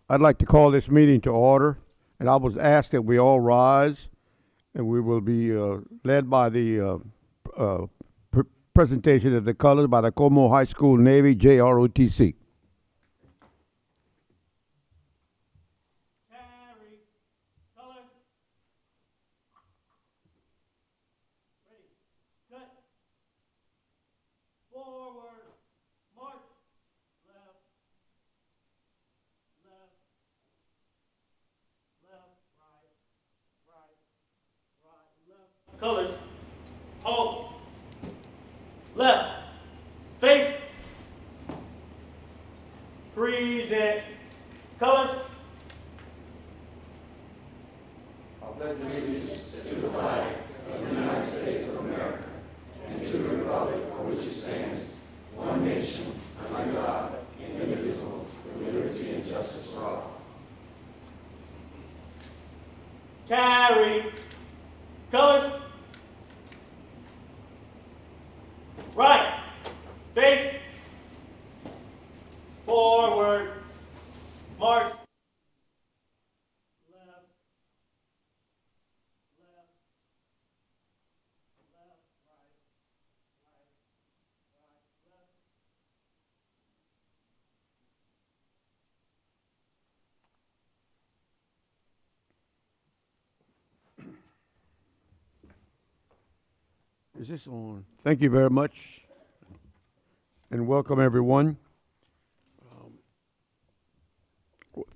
I'd like to call this meeting to order, and I was asked that we all rise, and we will be led by the uh, pr- presentation of the colors by the Como High School Navy JROTC. Carry, colors, ready, cut, forward, march, left, left, left, right, left. Colors, halt, left, face, present, colors. Carry, colors, right, face, forward, march, left, left, left, right, left. Is this on? Thank you very much, and welcome everyone.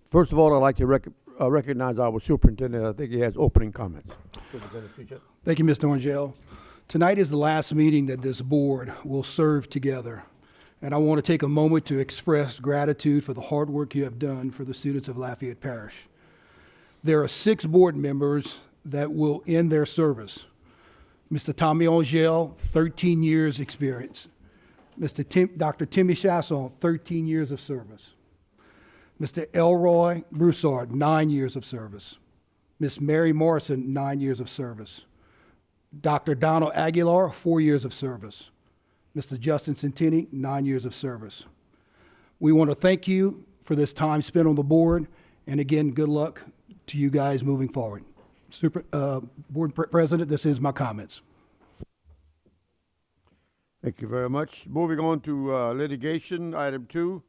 First of all, I'd like to recognize our superintendent. I think he has opening comments. Superintendent Suchet. Thank you, Mr. Orangel. Tonight is the last meeting that this board will serve together. And I want to take a moment to express gratitude for the hard work you have done for the students of Lafayette Parish. There are 6 board members that will end their service. Mr. Tommy Orangel, 13 years experience. Dr. Timmy Chasson, 13 years of service. Mr. Elroy Broussard, 9 years of service. Miss Mary Morrison, 9 years of service. Dr. Donald Aguilar, 4 years of service. Mr. Justin Centini, 9 years of service. We want to thank you for this time spent on the board, and again, good luck to you guys moving forward. Board President, this is my comments. Thank you very much. Moving on to litigation, item 2.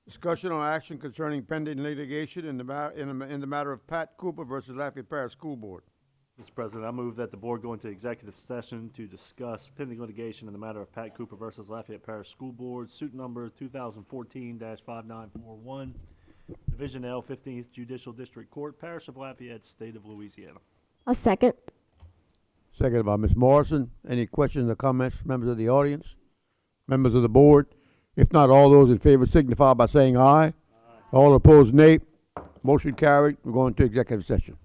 Discussion on action concerning pending litigation in the matter of Pat Cooper versus Lafayette Parish School Board. Mr. President, I move that the board go into executive session to discuss pending litigation in the matter of Pat Cooper versus Lafayette Parish School Board, suit number 2014-5941, Division L, 15th Judicial District Court, Parish of Lafayette, State of Louisiana. A second. Seconded by Ms. Morrison. Any questions or comments, members of the audience? Members of the board? If not, all those in favor signify by saying aye. Aye. All opposed, nay. Motion carried. We're going to executive session.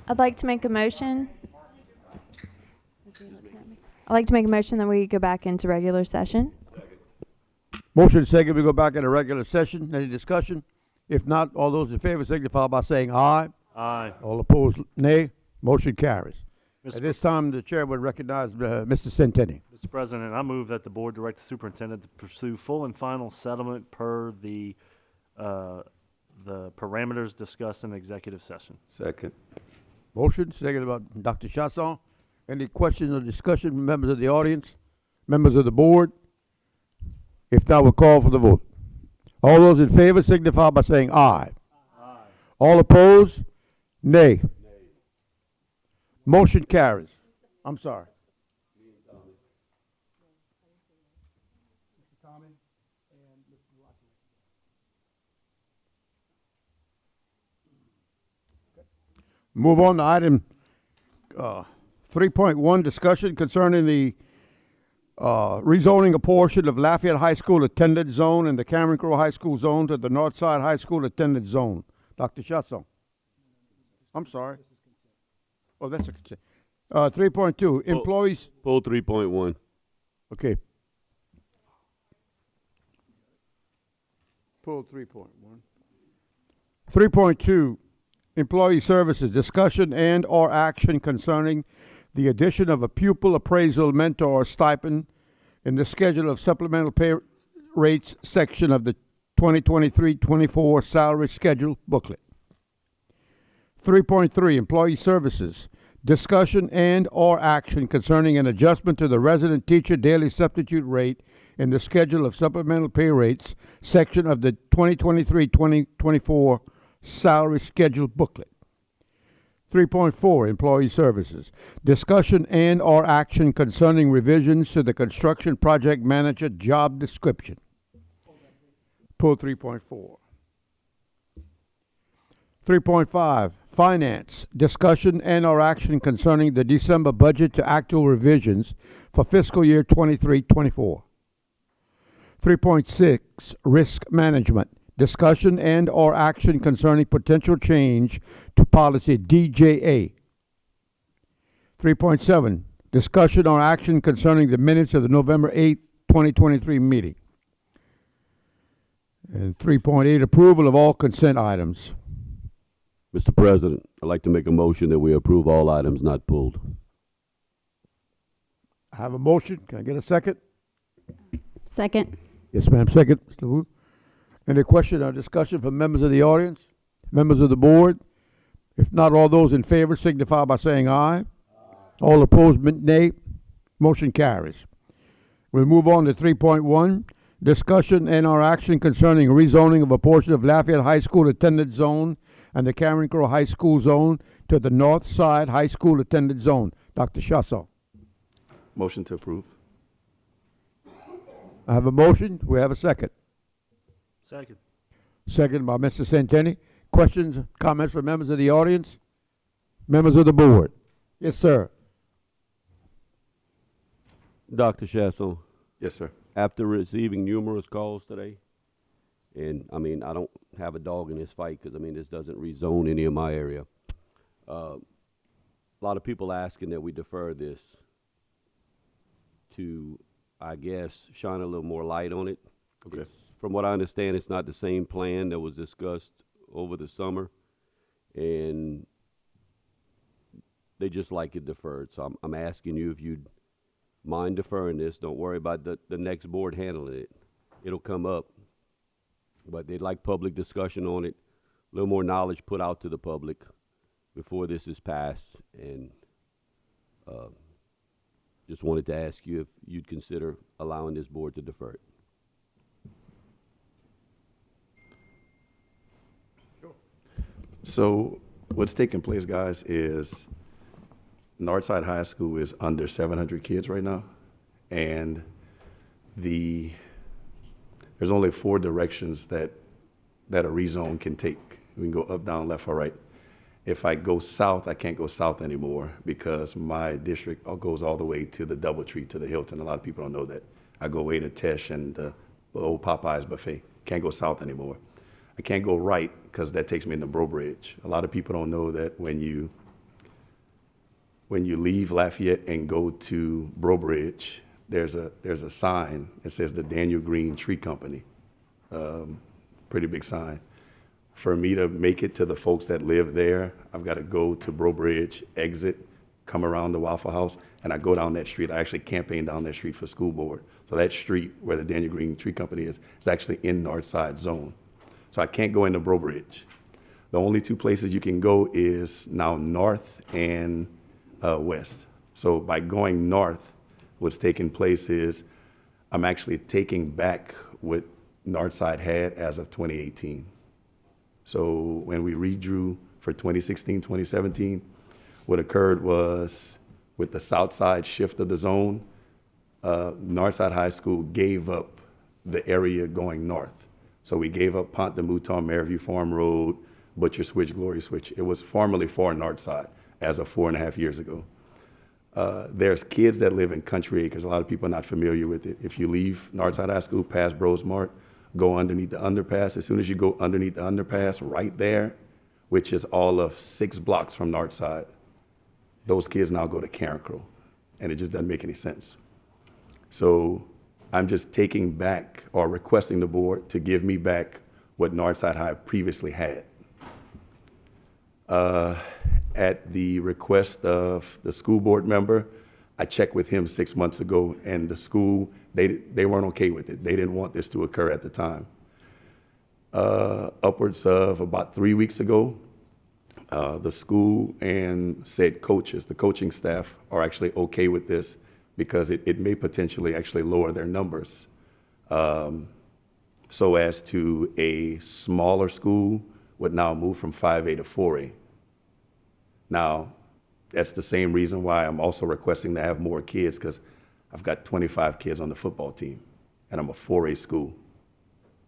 I'd like to make a motion. I'd like to make a motion that we go back into regular session. Motion second, we go back into regular session. Any discussion? If not, all those in favor signify by saying aye. Aye. All opposed, nay. Motion carries. Mr. At this time, the chair would recognize Mr. Centeni. Mr. President, I move that the board direct the superintendent to pursue full and final settlement per the parameters discussed in executive session. Second. Motion second by Dr. Chasson. Any questions or discussion from members of the audience? Members of the board? If not, we'll call for the vote. All those in favor signify by saying aye. Aye. All opposed? Nay. Motion carries. I'm sorry. Move on to item 3.1, discussion concerning the rezoning a portion of Lafayette High School attended zone and the Cameron Crowe High School zone to the Northside High School attended zone. Dr. Chasson. I'm sorry. Oh, that's a consent. 3.2, employees. Pull 3.1. Okay. Pull 3.1. 3.2, employee services, discussion and or action concerning the addition of a pupil appraisal mentor stipend in the schedule of supplemental pay rates section of the 2023-24 salary schedule booklet. 3.3, employee services, discussion and or action concerning an adjustment to the resident teacher daily substitute rate in the schedule of supplemental pay rates section of the 2023-2024 salary schedule booklet. 3.4, employee services, discussion and or action concerning revisions to the construction project manager job description. Pull 3.4. 3.5, finance, discussion and or action concerning the December budget to actual revisions for fiscal year 23-24. 3.6, risk management, discussion and or action concerning potential change to policy DJA. 3.7, discussion or action concerning the minutes of the November 8th, 2023 meeting. And 3.8, approval of all consent items. Mr. President, I'd like to make a motion that we approve all items not pulled. I have a motion. Can I get a second? Second. Yes, ma'am. Second, Mr. Wu. Any question or discussion from members of the audience? Members of the board? If not, all those in favor signify by saying aye. All opposed, nay. Motion carries. We'll move on to 3.1, discussion and or action concerning rezoning of a portion of Lafayette High School attended zone and the Cameron Crowe High School zone to the North Side High School attended zone. Dr. Chasson. Motion to approve. I have a motion. We have a second. Second. Second by Mr. Centeni. Questions, comments from members of the audience? Members of the board? Yes, sir. Dr. Chasson, Yes, sir. after receiving numerous calls today, and I mean, I don't have a dog in this fight because I mean, this doesn't rezone any of my area. A lot of people asking that we defer this to, I guess, shine a little more light on it. Okay. From what I understand, it's not the same plan that was discussed over the summer, and they just like it deferred. So I'm asking you if you'd mind deferring this. Don't worry about the next board handling it. It'll come up. But they'd like public discussion on it, a little more knowledge put out to the public before this is passed. And just wanted to ask you if you'd consider allowing this board to defer it. So what's taking place, guys, is Northside High School is under 700 kids right now, and there's only 4 directions that a rezone can take. We can go up, down, left, or right. If I go south, I can't go south anymore because my district goes all the way to the Doubletree, to the Hilton. A lot of people don't know that. I go way to Tesh and the old Popeyes buffet. Can't go south anymore. I can't go right because that takes me into Bro Bridge. A lot of people don't know that when you when you leave Lafayette and go to Bridge, there's a sign that says the Daniel Green Tree Company. Pretty big sign. For me to make it to the folks that live there, I've got to go to Bridge, exit, come around the Waffle House, and I go down that street. I actually campaign down that street for school board. So that street where the Daniel Green Tree Company is actually in North Side Zone. So I can't go into Bridge. The only two places you can go is now north and west. So by going north, what's taking place is I'm actually taking back what Northside had as of 2018. So when we redrew for 2016, 2017, what occurred was with the south side shift of the zone, Northside High School gave up the area going north. So we gave up Pont de Mouton, Maryview Farm Road, Butcher Switch, Glory Switch. It was formerly for Northside as of 4.5 years ago. There's kids that live in Country Acres. A lot of people are not familiar with it. If you leave Northside High School past Bros Mart, go underneath the underpass. As soon as you go underneath the underpass, right there, which is all of 6 blocks from Northside, those kids now go to Carencro, and it just doesn't make any sense. So I'm just taking back or requesting the board to give me back what Northside High previously had. At the request of the school board member, I checked with him 6 months ago, and the school, they weren't okay with it. They didn't want this to occur at the time. Upwards of about 3 weeks ago, the school and said coaches, the coaching staff are actually okay with this because it may potentially actually lower their numbers. So as to a smaller school would now move from 5A to 4A. Now, that's the same reason why I'm also requesting to have more kids, because I've got 25 kids on the football team, and I'm a 4A school.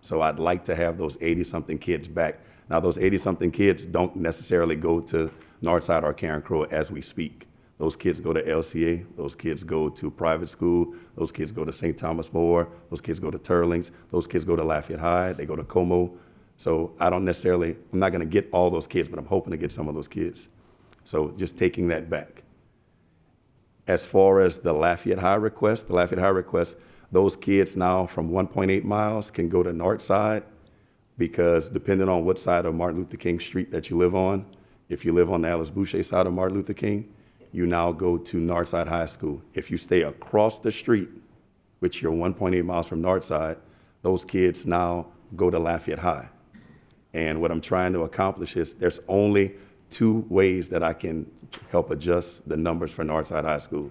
So I'd like to have those 80-something kids back. Now, those 80-something kids don't necessarily go to Northside or Carencro as we speak. Those kids go to LCA, those kids go to private school, those kids go to St. Thomas More, those kids go to Turlings, those kids go to Lafayette High, they go to Como. So I'm not gonna get all those kids, but I'm hoping to get some of those kids. So just taking that back. As far as the Lafayette High request, those kids now from 1.8 miles can go to Northside, because depending on what side of Martin Luther King Street that you live on, if you live on the Alice Boucher side of Martin Luther King, you now go to Northside High School. If you stay across the street, which you're 1.8 miles from Northside, those kids now go to Lafayette High. And what I'm trying to accomplish is there's only 2 ways that I can help adjust the numbers for Northside High School.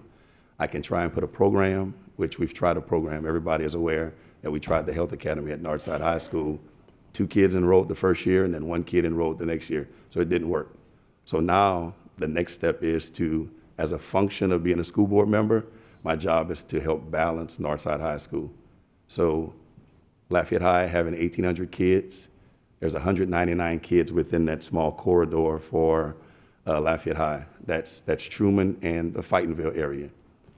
I can try and put a program, which we've tried a program. Everybody is aware that we tried the Health Academy at Northside High School. 2 kids enrolled the first year, and then 1 kid enrolled the next year. So it didn't work. So now the next step is to, as a function of being a school board member, my job is to help balance Northside High School. So Lafayette High having 1,800 kids, there's 199 kids within that small corridor for Lafayette High. That's Truman and the Fightonville area.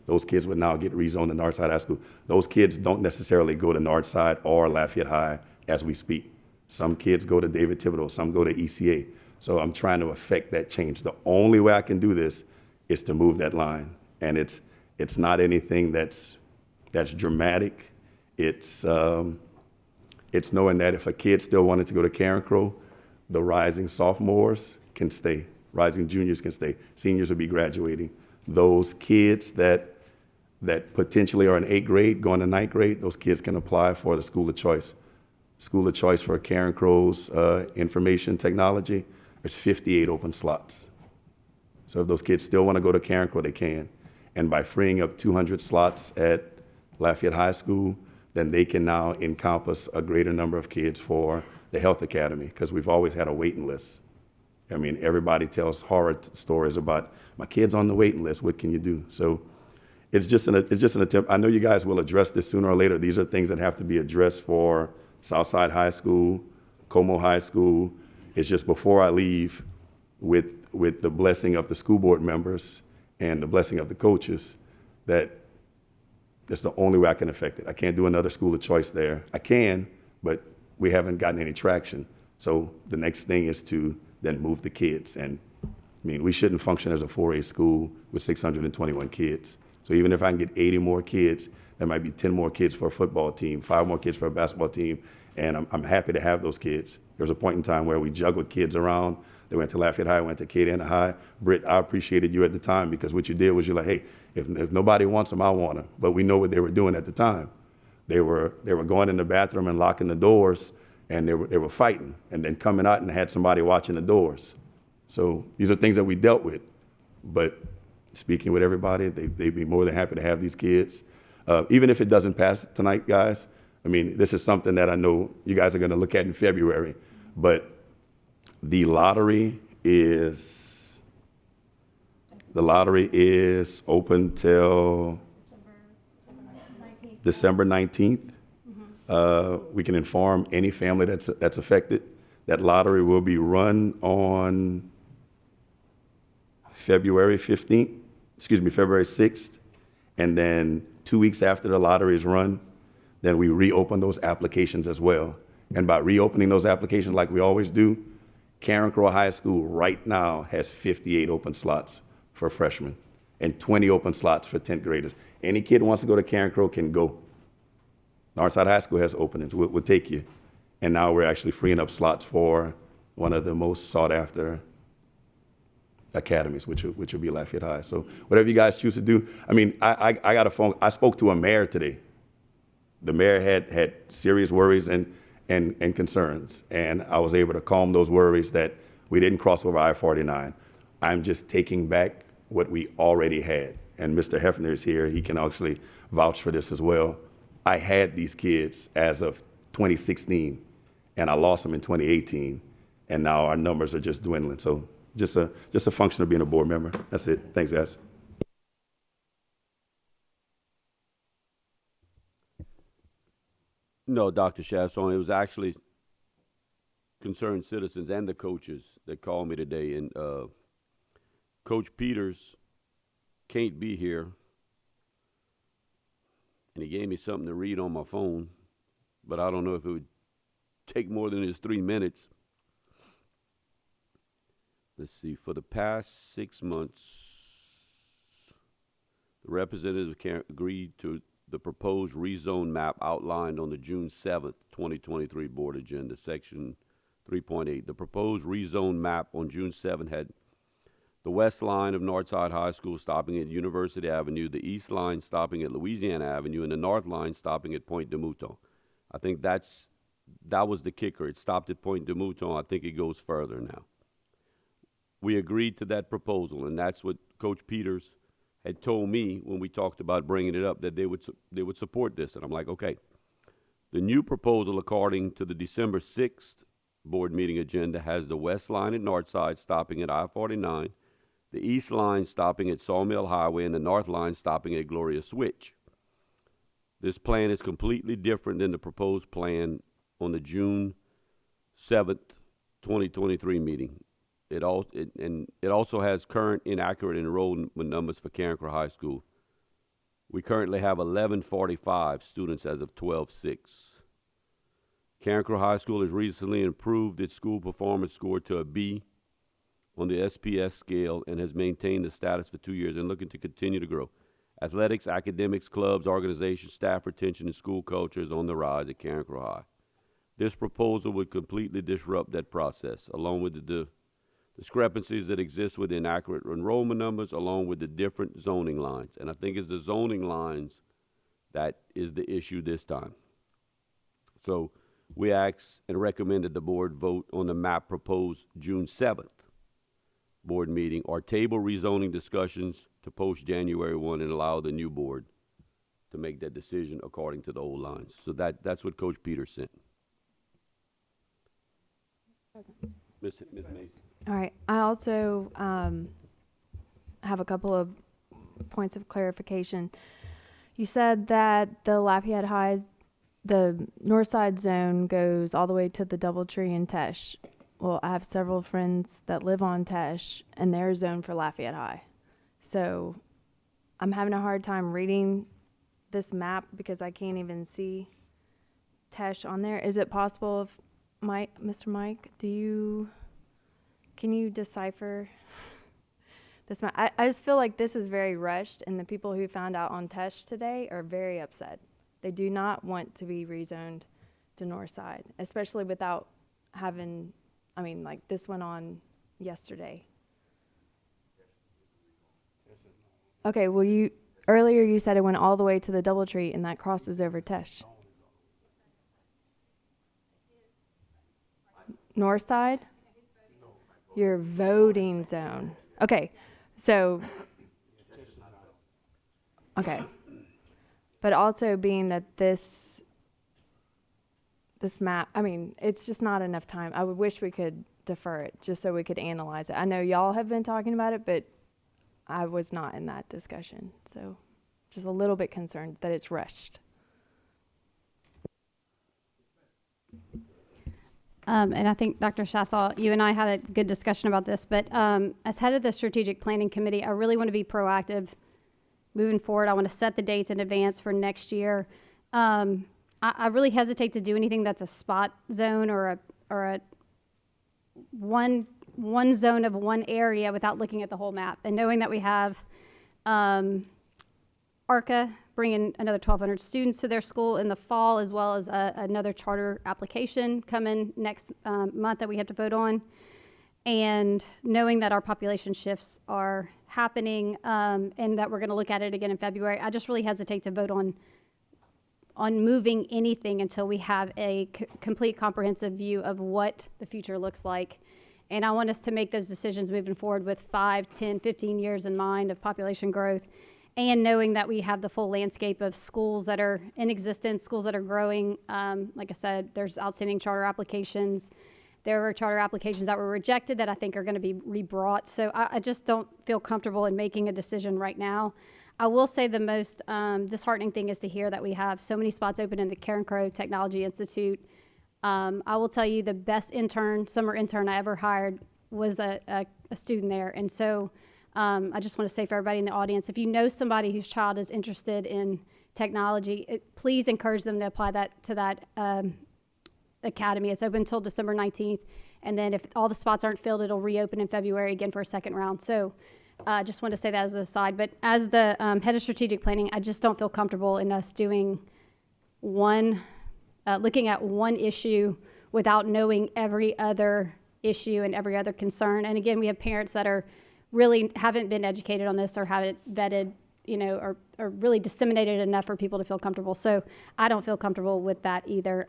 Those kids would now get rezoned to Northside High School. Those kids don't necessarily go to Northside or Lafayette High as we speak. Some kids go to David Thibodeau, some go to ECA. So I'm trying to affect that change. The only way I can do this is to move that line. And it's not anything that's dramatic. It's knowing that if a kid still wanted to go to Carencro, the rising sophomores can stay, rising juniors can stay, seniors will be graduating. Those kids that potentially are in 8th grade, going to 9th grade, those kids can apply for the school of choice. School of choice for Carencro's information technology, there's 58 open slots. So if those kids still want to go to Carencro, they can. And by freeing up 200 slots at Lafayette High School, then they can now encompass a greater number of kids for the Health Academy, because we've always had a waiting list. I mean, everybody tells horror stories about, my kid's on the waiting list, what can you do? So it's just an attempt. I know you guys will address this sooner or later. These are things that have to be addressed for Southside High School, Como High School. It's just before I leave, with the blessing of the school board members and the blessing of the coaches, that that's the only way I can affect it. I can't do another school of choice there. I can, but we haven't gotten any traction. So the next thing is to then move the kids. And I mean, we shouldn't function as a 4A school with 621 kids. So even if I can get 80 more kids, there might be 10 more kids for a football team, 5 more kids for a basketball team, and I'm happy to have those kids. There was a point in time where we juggled kids around. They went to Lafayette High, went to Acadiana High. Britt, I appreciated you at the time because what you did was you're like, hey, if nobody wants them, I want them. But we know what they were doing at the time. They were going in the bathroom and locking the doors, and they were fighting, and then coming out and had somebody watching the doors. So these are things that we dealt with. But speaking with everybody, they'd be more than happy to have these kids. Even if it doesn't pass tonight, guys, I mean, this is something that I know you guys are going to look at in February. But the lottery is open till December 19th. We can inform any family that's affected. That lottery will be run on February 6th. And then 2 weeks after the lottery is run, then we reopen those applications as well. And by reopening those applications like we always do, Karen Crowe High School right now has 58 open slots for freshmen and 20 open slots for 10th graders. Any kid who wants to go to Karen Crowe can go. Northside High School has openings. We'll take you. And now we're actually freeing up slots for one of the most sought after academies, which will be Lafayette High. So whatever you guys choose to do. I mean, I got a phone. I spoke to a mayor today. The mayor had serious worries and concerns, and I was able to calm those worries that we didn't cross over I-49. I'm just taking back what we already had. And Mr. Hefner is here. He can actually vouch for this as well. I had these kids as of 2016, and I lost them in 2018, and now our numbers are just dwindling. So just a function of being a board member. That's it. Thanks, guys. No, Dr. Chasson, it was actually concerned citizens and the coaches that called me today. And Coach Peters can't be here. And he gave me something to read on my phone, but I don't know if it would take more than his 3 minutes. Let's see, for the past 6 months, the representatives agreed to the proposed rezone map outlined on the June 7th, 2023 board agenda, section 3.8. The proposed rezone map on June 7th had the west line of Northside High School stopping at University Avenue, the east line stopping at Louisiana Avenue, and the north line stopping at Pointe de Mouton. I think that was the kicker. It stopped at Pointe de Mouton. I think it goes further now. We agreed to that proposal, and that's what Coach Peters had told me when we talked about bringing it up, that they would support this. And I'm like, okay. The new proposal, according to the December 6th board meeting agenda, has the west line at Northside stopping at I-49, the east line stopping at Sawmill Highway, and the north line stopping at Gloria Switch. This plan is completely different than the proposed plan on the June 7th, 2023 meeting. It also has current inaccurate enrollment numbers for Karen Crowe High School. We currently have 1145 students as of 12/6. Karen Crowe High School has recently improved its school performance score to a B on the SPS scale and has maintained the status for 2 years and looking to continue to grow. Athletics, academics, clubs, organizations, staff retention, and school culture is on the rise at Karen Crowe High. This proposal would completely disrupt that process, along with the discrepancies that exist with inaccurate enrollment numbers, along with the different zoning lines. And I think it's the zoning lines that is the issue this time. So we asked and recommended the board vote on the map proposed June 7th board meeting, or table rezoning discussions to post January 1 and allow the new board to make that decision according to the old lines. So that's what Coach Peters sent. Ms. Mason. All right. I also have a couple of points of clarification. You said that the Lafayette High's, the north side zone goes all the way to the Doubletree and Tesh. Well, I have several friends that live on Tesh, and they're zoned for Lafayette High. So I'm having a hard time reading this map because I can't even see Tesh on there. Is it possible if Mr. Mike, can you decipher I just feel like this is very rushed, and the people who found out on Tesh today are very upset. They do not want to be rezoned to north side, especially without having, I mean, like this went on yesterday. Okay, well earlier you said it went all the way to the Doubletree and that crosses over Tesh. North side? Your voting zone. Okay, so, okay. But also being that this map, I mean, it's just not enough time. I would wish we could defer it just so we could analyze it. I know y'all have been talking about it, but I was not in that discussion. So just a little bit concerned that it's rushed. And I think, Dr. Shassel, you and I had a good discussion about this, but as head of the Strategic Planning Committee, I really want to be proactive moving forward. I want to set the dates in advance for next year. I really hesitate to do anything that's a spot zone or a one zone of one area without looking at the whole map. And knowing that we have ARCA bringing another 1,200 students to their school in the fall, as well as another charter application coming next month that we have to vote on. And knowing that our population shifts are happening and that we're going to look at it again in February, I just really hesitate to vote on moving anything until we have a complete comprehensive view of what the future looks like. And I want us to make those decisions moving forward with 5, 10, 15 years in mind of population growth, and knowing that we have the full landscape of schools that are in existence, schools that are growing. Like I said, there's outstanding charter applications. There were charter applications that were rejected that I think are going to be rebrought. So I just don't feel comfortable in making a decision right now. I will say the most disheartening thing is to hear that we have so many spots open in the Karen Crowe Technology Institute. I will tell you the best summer intern I ever hired was a student there. And so I just want to say for everybody in the audience, if you know somebody whose child is interested in technology, please encourage them to apply to that academy. It's open until December 19th. And then if all the spots aren't filled, it'll reopen in February again for a second round. So I just want to say that as an aside. But as the head of strategic planning, I just don't feel comfortable in us doing looking at one issue without knowing every other issue and every other concern. And again, we have parents that haven't been educated on this or haven't vetted, or really disseminated enough for people to feel comfortable. So I don't feel comfortable with that either.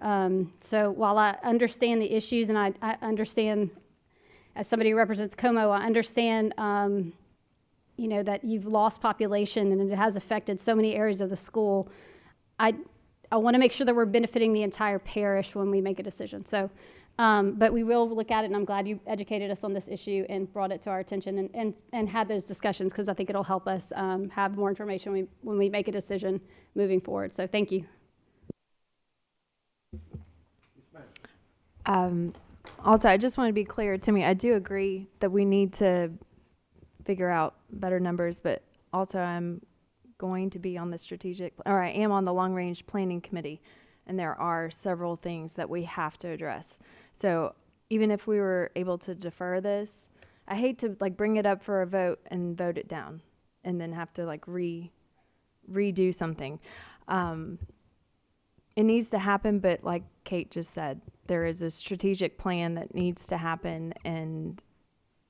So while I understand the issues, and I understand, as somebody who represents Como, I understand, that you've lost population and it has affected so many areas of the school. I want to make sure that we're benefiting the entire parish when we make a decision. So, but we will look at it, and I'm glad you educated us on this issue and brought it to our attention and had those discussions, because I think it'll help us have more information when we make a decision moving forward. So thank you. Also, I just want to be clear, Timmy, I do agree that we need to figure out better numbers, but also I'm going to be on the I am on the long range planning committee, and there are several things that we have to address. So even if we were able to defer this, I hate to bring it up for a vote and vote it down and then have to redo something. It needs to happen, but like Kate just said, there is a strategic plan that needs to happen, and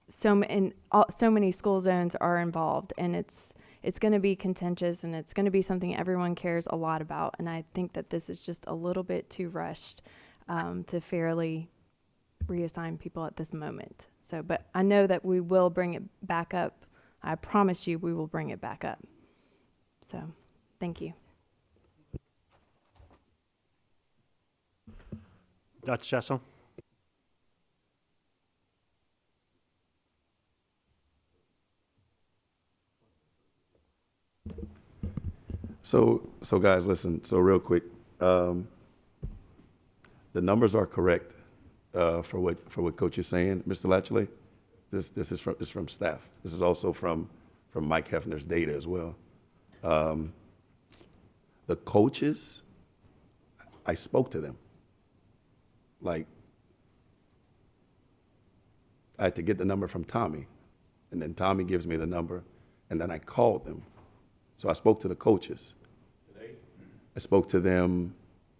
so many school zones are involved, and it's going to be contentious, and it's going to be something everyone cares a lot about. And I think that this is just a little bit too rushed to fairly reassign people at this moment. So, but I know that we will bring it back up. I promise you we will bring it back up. So, thank you. Dr. Shassel? So guys, listen, so real quick, the numbers are correct for what Coach is saying, Mr. Latchley. This is from staff. This is also from Mike Hefner's data as well. The coaches, I spoke to them. I had to get the number from Tommy, And then Tommy gives me the number, and then I called them. So I spoke to the coaches. Today? I spoke to them.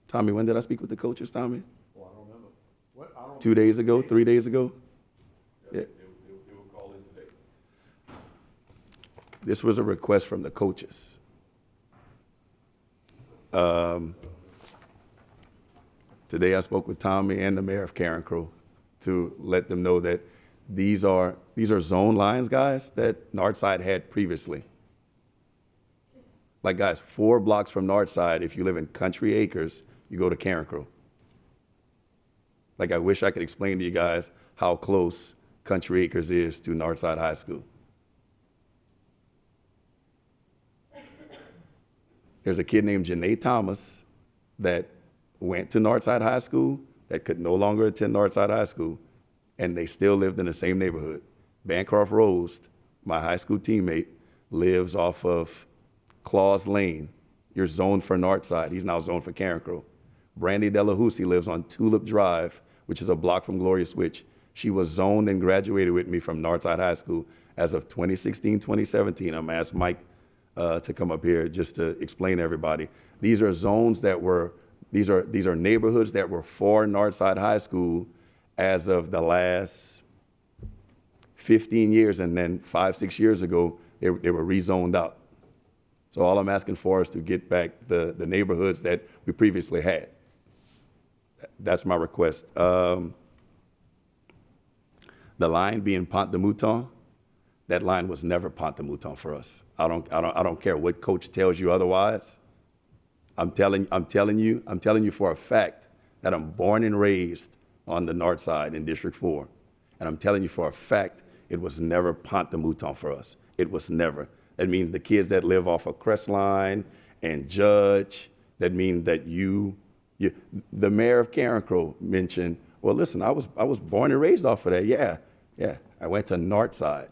Tommy, when did I speak with the coaches, Tommy? Well, I don't remember. What, I don't. 2 days ago, 3 days ago? Yeah. They were called in today. This was a request from the coaches. Today I spoke with Tommy and the mayor of Karen Crow to let them know that these are zone lines, guys, that Northside had previously. Like, guys, 4 blocks from Northside, if you live in Country Acres, you go to Karen Crow. Like, I wish I could explain to you guys how close Country Acres is to Northside High School. There's a kid named Janae Thomas that went to Northside High School that could no longer attend Northside High School, and they still lived in the same neighborhood. Bancroft Rose, my high school teammate, lives off of Claus Lane. You're zoned for Northside. He's now zoned for Karen Crow. Brandy Delahousie lives on Tulip Drive, which is a block from Gloria Switch. She was zoned and graduated with me from Northside High School as of 2016, 2017. I'm asked Mike to come up here just to explain to everybody. These are zones that were, these are neighborhoods that were for Northside High School as of the last 15 years, and then 5, 6 years ago, they were rezoned out. So all I'm asking for is to get back the neighborhoods that we previously had. That's my request. The line being Pont de Mouton, that line was never Pont de Mouton for us. I don't care what coach tells you otherwise. I'm telling you for a fact that I'm born and raised on the north side in District 4. And I'm telling you for a fact, it was never Pont de Mouton for us. It was never. That means the kids that live off of Crestline and Judge, that means that the mayor of Karen Crow mentioned, well, listen, I was born and raised off of that. Yeah. I went to north side.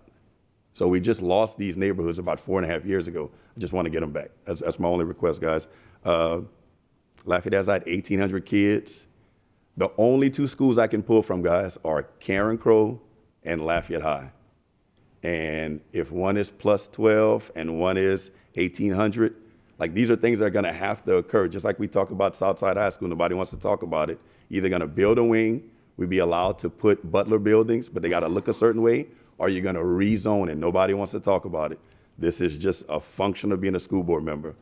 So we just lost these neighborhoods about 4.5 years ago. I just want to get them back. That's my only request, guys. Lafayette has had 1,800 kids. The only 2 schools I can pull from, guys, are Karen Crow and Lafayette High. And if one is plus 12 and one is 1,800, like, these are things that are going to have to occur. Just like we talk about Southside High School, nobody wants to talk about it. Either going to build a wing, we'd be allowed to put Butler buildings, but they got to look a certain way, or you're going to rezone it. Nobody wants to talk about it. This is just a function of being a school board member.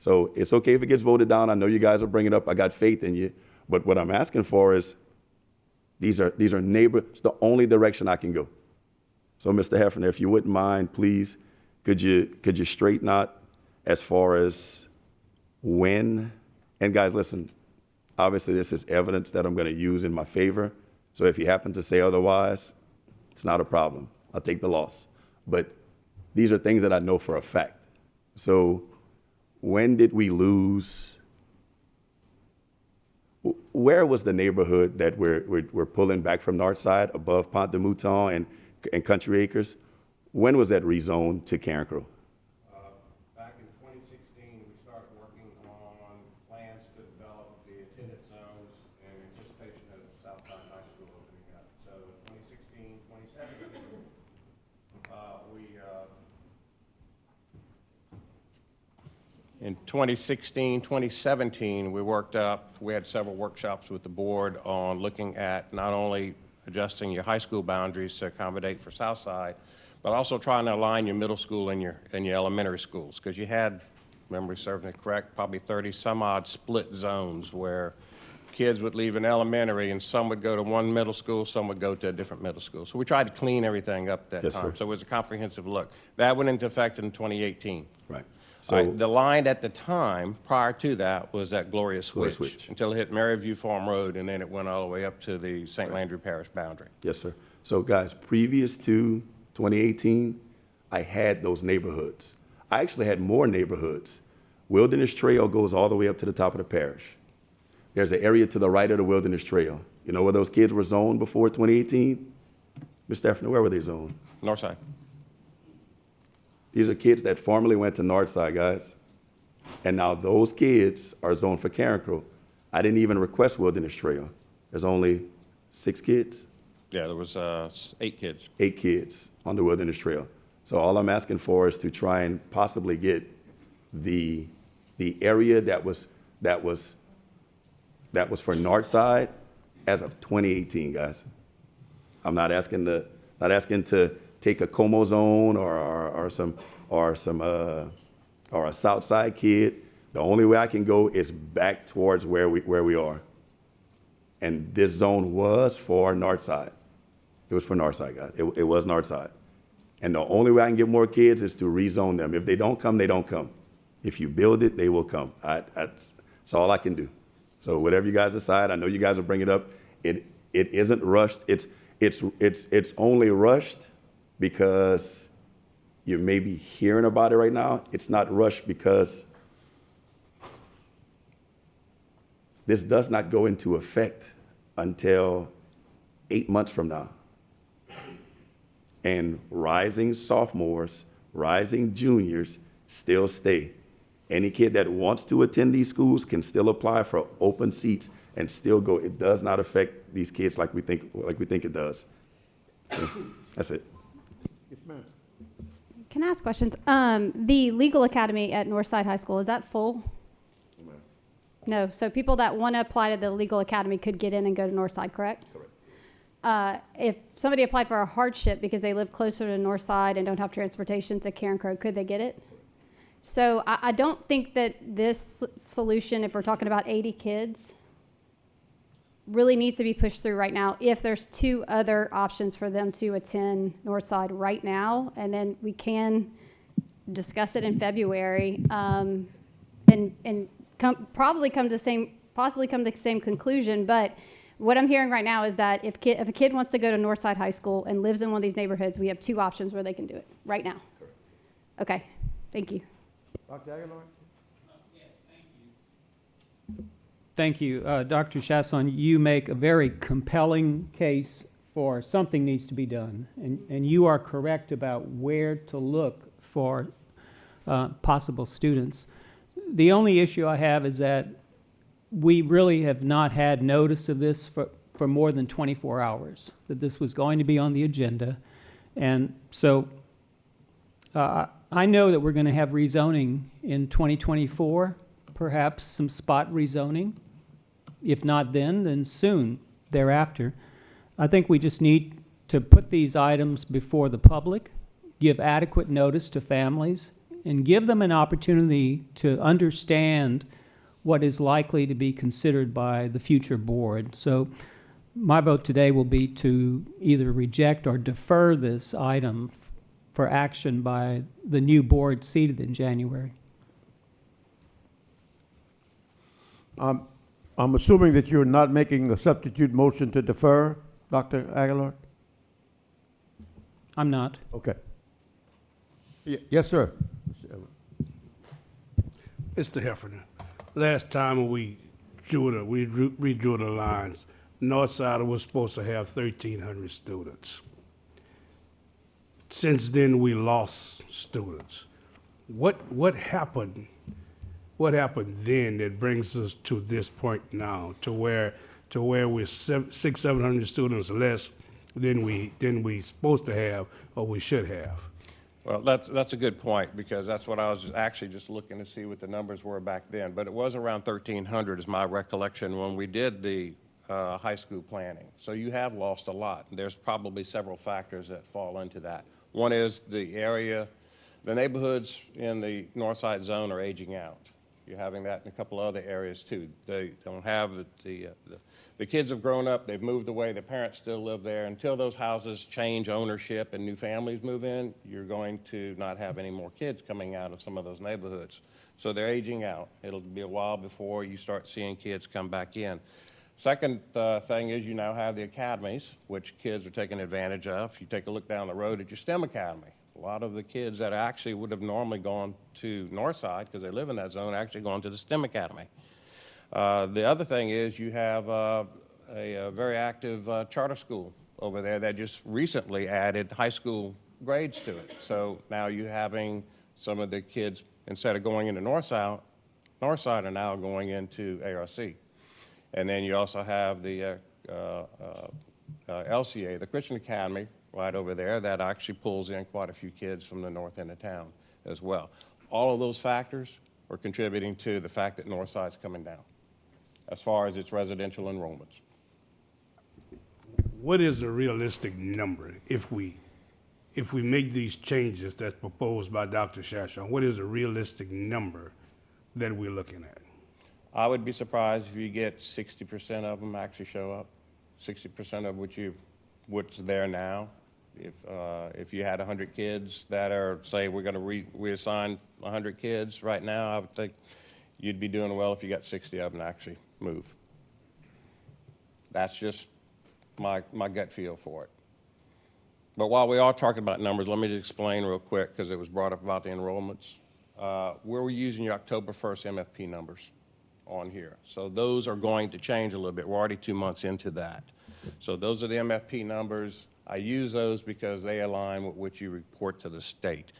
So it's okay if it gets voted down. I know you guys will bring it up. I got faith in you. But what I'm asking for is, these are it's the only direction I can go. So, Mr. Hefner, if you wouldn't mind, please, could you straighten out as far as when? And guys, listen, obviously this is evidence that I'm going to use in my favor. So if you happen to say otherwise, it's not a problem. I'll take the loss. But these are things that I know for a fact. So when did we lose? Where was the neighborhood that we're pulling back from Northside above Pont de Mouton and Country Acres? When was that rezoned to Karen Crow? Back in 2016, we started working on plans to develop the attendance zones in anticipation of Southside High School opening up. So in 2016, 2017, in 2016, 2017, we had several workshops with the board on looking at not only adjusting your high school boundaries to accommodate for Southside, but also trying to align your middle school and your elementary schools, because you had, memory serving it correct, probably 30 some odd split zones where kids would leave an elementary and some would go to one middle school, some would go to a different middle school. So we tried to clean everything up at that Yes, time. sir. So it was a comprehensive look. That went into effect in 2018. Right. All right, the line at the time, prior to that, was that Gloria Switch, Switch. until it hit Maryview Farm Road, and then it went all the way up to the St. Landry Parish boundary. Yes, sir. So guys, previous to 2018, I had those neighborhoods. I actually had more neighborhoods. Wilderness Trail goes all the way up to the top of the parish. There's an area to the right of the Wilderness Trail. You know where those kids were zoned before 2018? Mr. Steffner, where were they zoned? Northside. These are kids that formerly went to Northside, guys. And now those kids are zoned for Karen Crow. I didn't even request Wilderness Trail. There's only 6 kids. Yeah, there was 8 kids. 8 kids on the Wilderness Trail. So all I'm asking for is to try and possibly get the area that was for Northside as of 2018, guys. I'm not asking to take a Como zone or a South Side kid. The only way I can go is back towards where we are. And this zone was for Northside. It was for Northside, guys. It was Northside. And the only way I can get more kids is to rezone them. If they don't come, they don't come. If you build it, they will come. That's all I can do. So whatever you guys decide, I know you guys will bring it up. It isn't rushed. It's only rushed because you may be hearing about it right now. It's not rushed because this does not go into effect until 8 months from now. And rising sophomores, rising juniors still stay. Any kid that wants to attend these schools can still apply for open seats and still go. It does not affect these kids like we think it does. So, that's it. Yes, ma'am. Can I ask questions? The legal academy at Northside High School, is that full? No, so people that want to apply to the legal academy could get in and go to Northside, correct? Correct. If somebody applied for a hardship because they live closer to Northside and don't have transportation to Karen Crow, could they get it? So I don't think that this solution, if we're talking about 80 kids, really needs to be pushed through right now if there's 2 other options for them to attend Northside right now, and then we can discuss it in February and possibly come to the same conclusion. But what I'm hearing right now is that if a kid wants to go to Northside High School and lives in one of these neighborhoods, we have 2 options where they can do it right now. Correct. Okay, thank you. Dr. Aguilar? Thank you. Dr. Chasson, you make a very compelling case for something needs to be done. And you are correct about where to look for possible students. The only issue I have is that we really have not had notice of this for more than 24 hours, that this was going to be on the agenda. And so I know that we're going to have rezoning in 2024, perhaps some spot rezoning. If not then soon thereafter. I think we just need to put these items before the public, give adequate notice to families, and give them an opportunity to understand what is likely to be considered by the future board. So my vote today will be to either reject or defer this item for action by the new board seated in January. I'm assuming that you're not making a substitute motion to defer, Dr. Aguilar? I'm not. Okay. Yes, sir. Mr. Heffernan, last time we redrew the lines, Northside was supposed to have 1,300 students. Since then, we lost students. What happened? What happened then that brings us to this point now, to where we're 600-700 students less than we supposed to have or we should have? Well, that's a good point, because that's what I was actually just looking to see what the numbers were back then. But it was around 1,300 is my recollection when we did the high school planning. So you have lost a lot. There's probably several factors that fall into that. One is the area, the neighborhoods in the Northside zone are aging out. You're having that in a couple other areas too. They don't have the kids have grown up, they've moved away, the parents still live there. Until those houses change ownership and new families move in, you're going to not have any more kids coming out of some of those neighborhoods. So they're aging out. It'll be a while before you start seeing kids come back in. Second thing is you now have the academies, which kids are taking advantage of. You take a look down the road at your STEM academy. A lot of the kids that actually would have normally gone to Northside, because they live in that zone, actually gone to the STEM academy. The other thing is you have a very active charter school over there that just recently added high school grades to it. So now you're having some of the kids, instead of going into Northside are now going into ARC. And then you also have the LCA, the Christian Academy, right over there, that actually pulls in quite a few kids from the north end of town as well. All of those factors are contributing to the fact that Northside's coming down as far as its residential enrollments. What is a realistic number if we make these changes that's proposed by Dr. Shashon? What is a realistic number that we're looking at? I would be surprised if you get 60% of them actually show up, 60% of what's there now. If you had 100 kids that are, say, we're going to reassign 100 kids right now, I would think you'd be doing well if you got 60 of them to actually move. That's just my gut feel for it. But while we are talking about numbers, let me just explain real quick, because it was brought up about the enrollments. We're using your October 1st MFP numbers on here. So those are going to change a little bit. We're already 2 months into that. So those are the MFP numbers. I use those because they align with what you report to the state.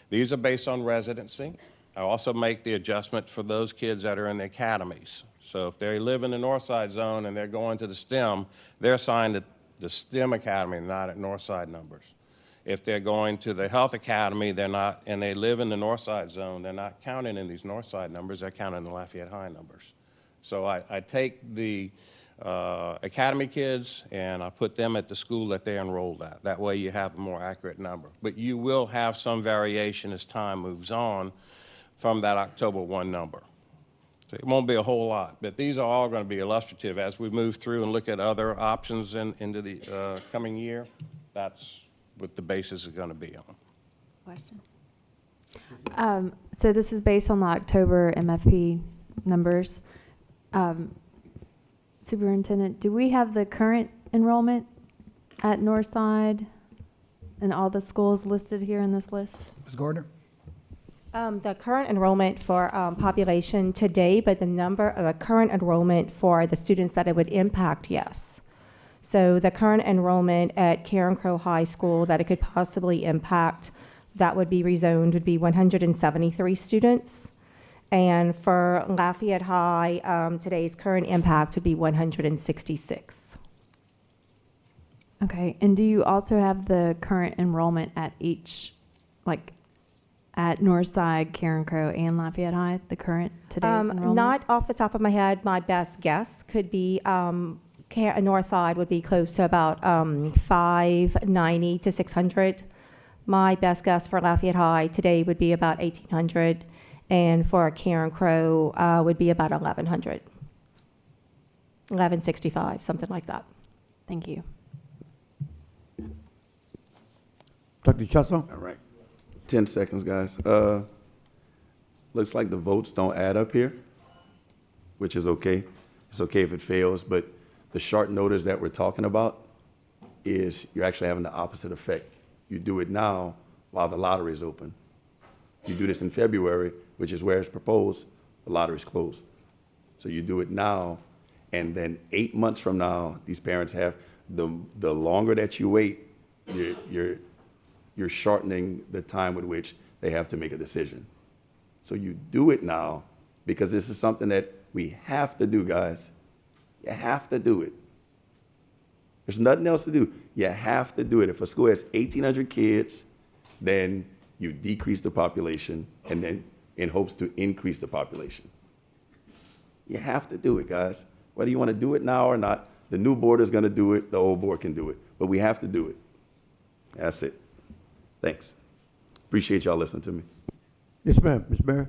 These are based on residency. I also make the adjustment for those kids that are in the academies. So if they live in the Northside zone and they're going to the STEM, they're assigned at the STEM Academy, not at Northside numbers. If they're going to the Health Academy, they're not, and they live in the Northside zone, they're not counting in these Northside numbers, they're counting in the Lafayette High numbers. So I take the Academy kids and I put them at the school that they're enrolled at. That way you have a more accurate number. But you will have some variation as time moves on from that October 1 number. So it won't be a whole lot, but these are all going to be illustrative as we move through and look at other options into the coming year. That's what the basis is going to be on. Question. So this is based on the October MFP numbers. Superintendent, do we have the current enrollment at Northside and all the schools listed here in this list? Ms. Gardner? The current enrollment for population today, but the current enrollment for the students that it would impact, yes. So the current enrollment at Karen Crowe High School that it could possibly impact, that would be rezoned, would be 173 students. And for Lafayette High, today's current impact would be 166. Okay, and do you also have the current enrollment at each, like at Northside, Karen Crowe, and Lafayette High, the current today's enrollment? Not off the top of my head, my best guess could be Northside would be close to about 590 to 600. My best guess for Lafayette High today would be about 1,800. And for Karen Crowe would be about 1,100, 1,165, something like that. Thank you. Dr. Chesson? All right. 10 seconds, guys. Looks like the votes don't add up here, which is okay. It's okay if it fails, but the short notice that we're talking about is you're actually having the opposite effect. You do it now while the lottery is open. You do this in February, which is where it's proposed, the lottery's closed. So you do it now, and then 8 months from now, these parents have, the longer that you wait, you're shortening the time with which they have to make a decision. So you do it now, because this is something that we have to do, guys. You have to do it. There's nothing else to do. You have to do it. If a school has 1,800 kids, then you decrease the population, and then in hopes to increase the population. You have to do it, guys. Whether you want to do it now or not, the new board is going to do it, the old board can do it, but we have to do it. That's it. Thanks. Appreciate y'all listening to me. Yes, ma'am. Ms. Barry?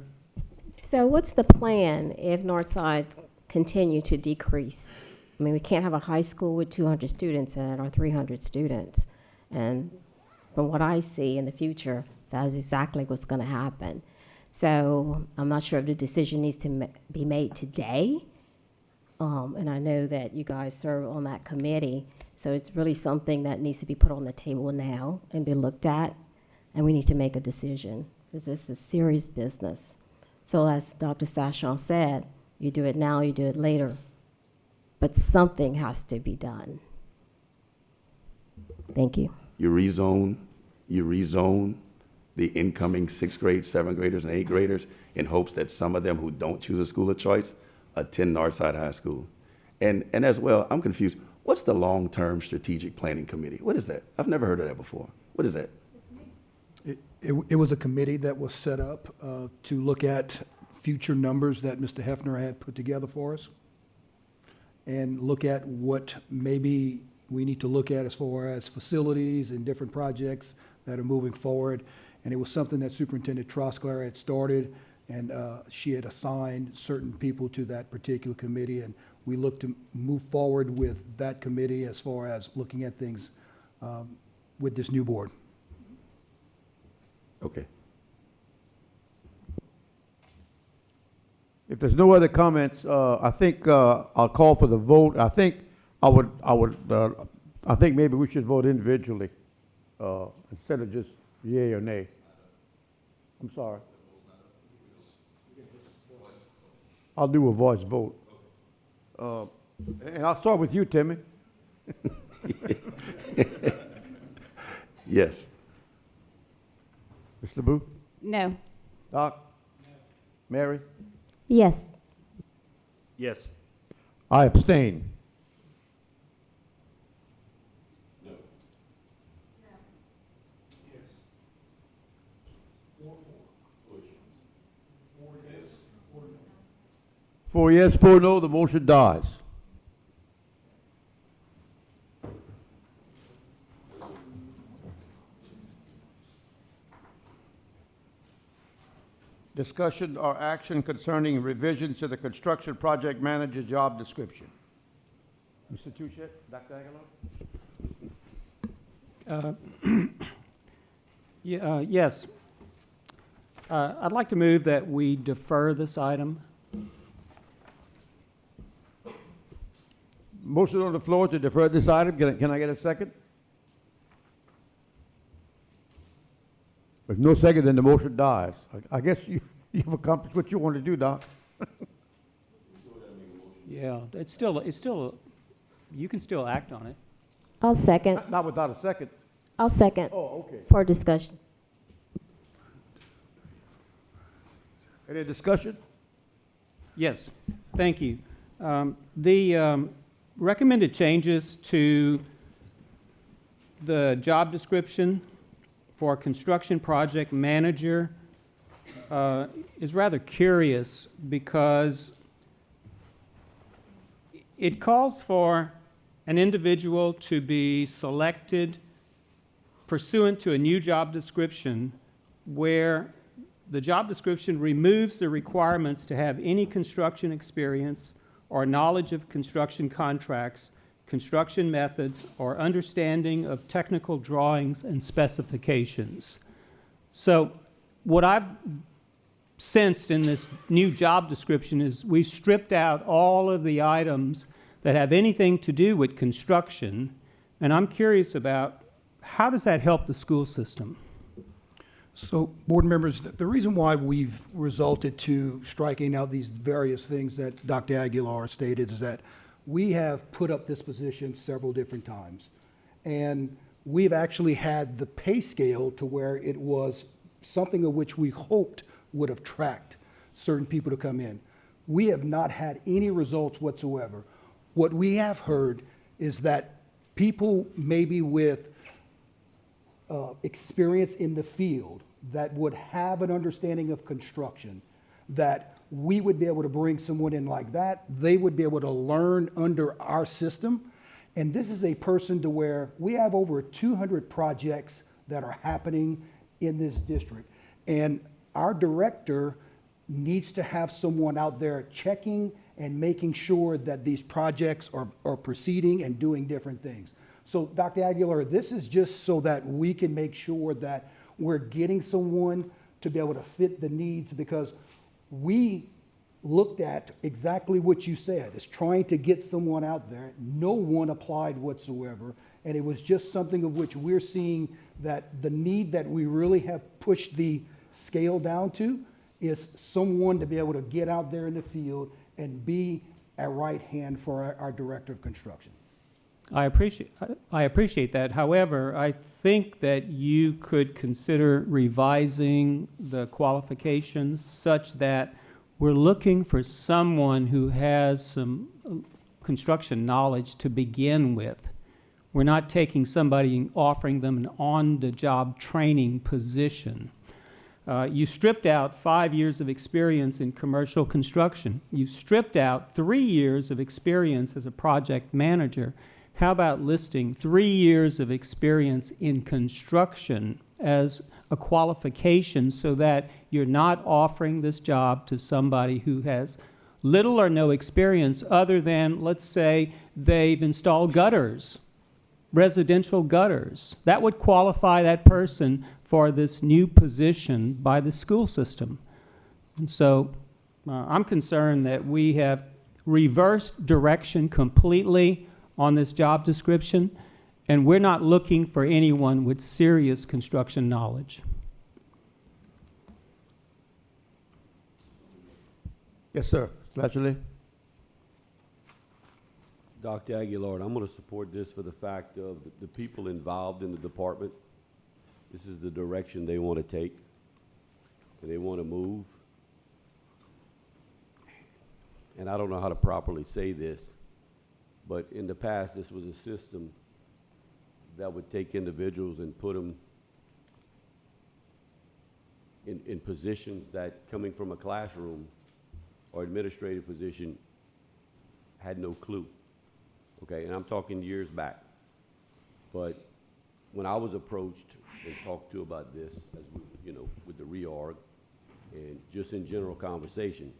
So what's the plan if Northside continue to decrease? I mean, we can't have a high school with 200 students in it or 300 students. And from what I see in the future, that is exactly what's going to happen. So I'm not sure if the decision needs to be made today. And I know that you guys serve on that committee. So it's really something that needs to be put on the table now and be looked at. And we need to make a decision, because this is serious business. So as Dr. Sachon said, you do it now, you do it later. But something has to be done. Thank you. You rezone the incoming 6th grade, 7th graders, and 8th graders in hopes that some of them who don't choose a school of choice attend Northside High School. And as well, I'm confused. What's the long-term strategic planning committee? What is that? I've never heard of that before. What is that? It was a committee that was set up to look at future numbers that Mr. Hefner had put together for us and look at what maybe we need to look at as far as facilities and different projects that are moving forward. And it was something that Superintendent Trosclair had started, and she had assigned certain people to that particular committee, and we look to move forward with that committee as far as looking at things with this new board. Okay. If there's no other comments, I think I'll call for the vote. I think I think maybe we should vote individually instead of just yea or nay. I'm sorry. I'll do a voice vote. And I'll start with you, Timmy. Yes. Mr. Booth? No. Doc? Mary? Yes. Yes. I abstain. Four yes, four no, the motion dies. Discussion or action concerning revisions to the construction project manager job description. Mr. Touchet, Dr. Aguilar? Yes. I'd like to move that we defer this item. Motion on the floor to defer this item. Can I get a second? If no second, then the motion dies. I guess you've accomplished what you want to do, Doc. Yeah, it's still, you can still act on it. I'll second. Not without a second. I'll second Oh, okay. for discussion. Any discussion? Yes, thank you. The recommended changes to the job description for construction project manager is rather curious because it calls for an individual to be selected pursuant to a new job description where the job description removes the requirements to have any construction experience or knowledge of construction contracts, construction methods, or understanding of technical drawings and specifications. So what I've sensed in this new job description is we've stripped out all of the items that have anything to do with construction, and I'm curious about how does that help the school system? So, board members, the reason why we've resulted to striking out these various things that Dr. Aguilar stated is that we have put up this position several different times. And we've actually had the pay scale to where it was something of which we hoped would have tracked certain people to come in. We have not had any results whatsoever. What we have heard is that people maybe with experience in the field that would have an understanding of construction, that we would be able to bring someone in like that, they would be able to learn under our system. And this is a person to where we have over 200 projects that are happening in this district. And our director needs to have someone out there checking and making sure that these projects are proceeding and doing different things. So, Dr. Aguilar, this is just so that we can make sure that we're getting someone to be able to fit the needs, because we looked at exactly what you said, is trying to get someone out there. No one applied whatsoever, and it was just something of which we're seeing that the need that we really have pushed the scale down to is someone to be able to get out there in the field and be a right hand for our director of construction. I appreciate that. However, I think that you could consider revising the qualifications such that we're looking for someone who has some construction knowledge to begin with. We're not taking somebody and offering them an on-the-job training position. You stripped out 5 years of experience in commercial construction. You stripped out 3 years of experience as a project manager. How about listing 3 years of experience in construction as a qualification so that you're not offering this job to somebody who has little or no experience other than, let's say, they've installed gutters, residential gutters. That would qualify that person for this new position by the school system. And so I'm concerned that we have reversed direction completely on this job description, and we're not looking for anyone with serious construction knowledge. Yes, sir. Ledgerly? Dr. Aguilar, I'm going to support this for the fact of the people involved in the department. This is the direction they want to take, and they want to move. And I don't know how to properly say this, but in the past, this was a system that would take individuals and put them in positions that, coming from a classroom or administrative position, had no clue. Okay, and I'm talking years back. But when I was approached and talked to about this, as we, with the reorg and just in general conversation,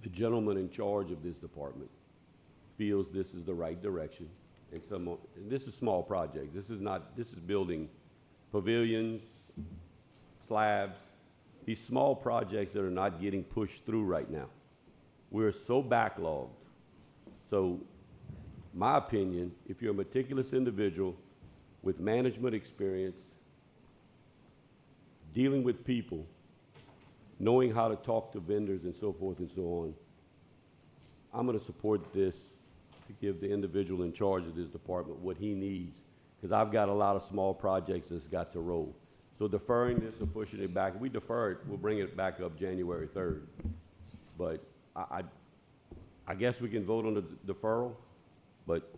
the gentleman in charge of this department feels this is the right direction. And this is small projects. This is building pavilions, slabs, these small projects that are not getting pushed through right now. We're so backlogged. So my opinion, if you're a meticulous individual with management experience, dealing with people, knowing how to talk to vendors and so forth and so on, I'm going to support this to give the individual in charge of this department what he needs, because I've got a lot of small projects that's got to roll. So deferring this or pushing it back, if we defer it, we'll bring it back up January 3rd. But I guess we can vote on the deferral, but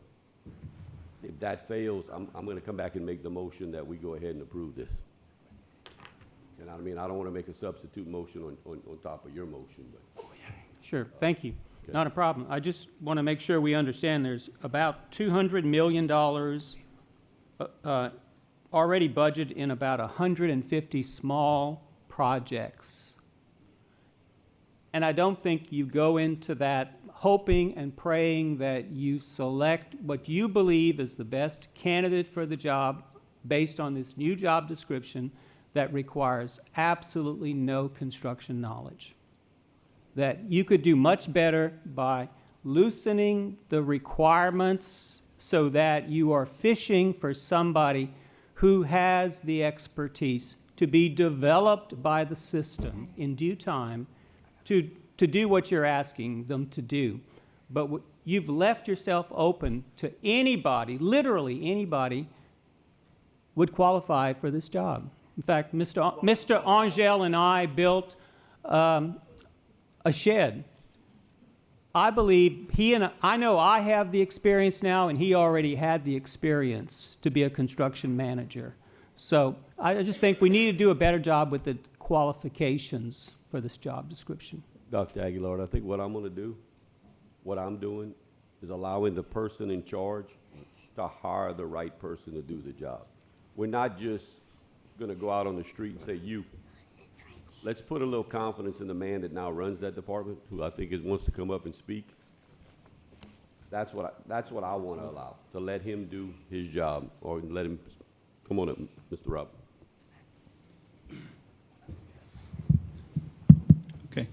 if that fails, I'm going to come back and make the motion that we go ahead and approve this. And I mean, I don't want to make a substitute motion on top of your motion, but. Sure, thank you. Okay. Not a problem. I just want to make sure we understand there's about $200 million already budgeted in about 150 small projects. And I don't think you go into that hoping and praying that you select what you believe is the best candidate for the job based on this new job description that requires absolutely no construction knowledge. That you could do much better by loosening the requirements so that you are fishing for somebody who has the expertise to be developed by the system in due time to do what you're asking them to do. But you've left yourself open to anybody, literally anybody, would qualify for this job. In fact, Mr. Angel and I built a shed. I believe I know I have the experience now, and he already had the experience to be a construction manager. So I just think we need to do a better job with the qualifications for this job description. Dr. Aguilar, I think what I'm doing is allowing the person in charge to hire the right person to do the job. We're not just going to go out on the street and say, let's put a little confidence in the man that now runs that department, who I think wants to come up and speak. That's what I want to allow, to let him do his job, or let him, come on up, Mr. Rob. Okay.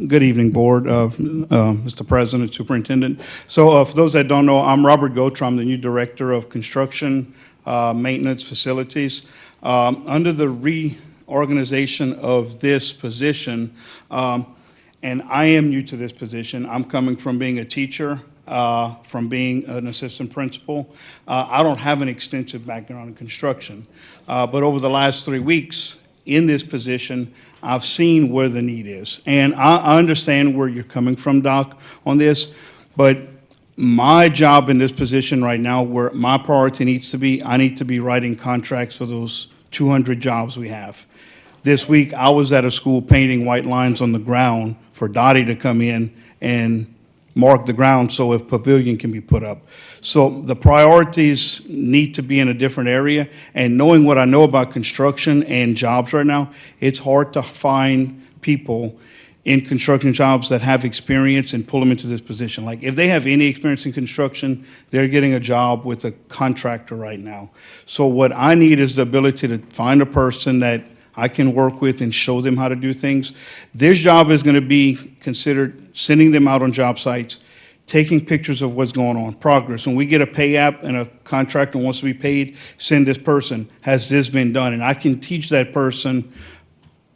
Good evening, Board, Mr. President, Superintendent. So for those that don't know, I'm Robert Gotra. I'm the new Director of Construction Maintenance Facilities. Under the reorganization of this position, and I am new to this position. I'm coming from being a teacher, from being an assistant principal. I don't have an extensive background in construction, but over the last 3 weeks in this position, I've seen where the need is. And I understand where you're coming from, Doc, on this, but my job in this position right now, where my priority needs to be, I need to be writing contracts for those 200 jobs we have. This week, I was at a school painting white lines on the ground for Dottie to come in and mark the ground so a pavilion can be put up. So the priorities need to be in a different area, and knowing what I know about construction and jobs right now, it's hard to find people in construction jobs that have experience and pull them into this position. Like, if they have any experience in construction, they're getting a job with a contractor right now. So what I need is the ability to find a person that I can work with and show them how to do things. This job is going to be considered sending them out on job sites, taking pictures of what's going on, progress. When we get a pay app and a contractor wants to be paid, send this person, has this been done? And I can teach that person,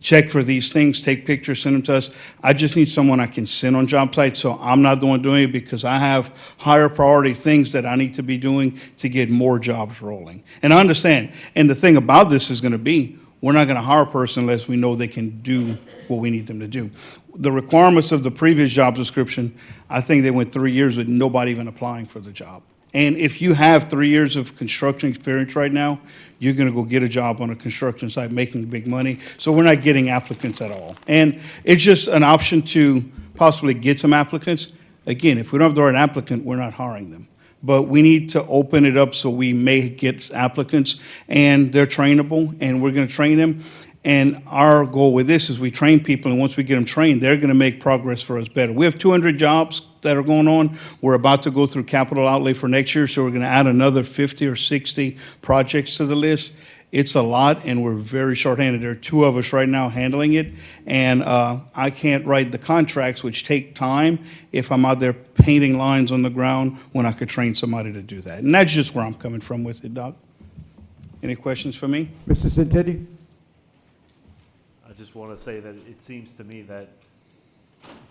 check for these things, take pictures, send them to us. I just need someone I can send on job sites, so I'm not the one doing it, because I have higher priority things that I need to be doing to get more jobs rolling. And I understand, and the thing about this is going to be, we're not going to hire a person unless we know they can do what we need them to do. The requirements of the previous job description, I think they went 3 years with nobody even applying for the job. And if you have 3 years of construction experience right now, you're going to go get a job on a construction site making big money. So we're not getting applicants at all. And it's just an option to possibly get some applicants. Again, if we don't have the right applicant, we're not hiring them. But we need to open it up so we may get applicants, and they're trainable, and we're going to train them. And our goal with this is we train people, and once we get them trained, they're going to make progress for us better. We have 200 jobs that are going on. We're about to go through capital outlay for next year, so we're going to add another 50 or 60 projects to the list. It's a lot, and we're very shorthanded. There are 2 of us right now handling it, and I can't write the contracts, which take time, if I'm out there painting lines on the ground when I could train somebody to do that. And that's just where I'm coming from with it, Doc. Any questions for me? Mr. Centetti? I just want to say that it seems to me that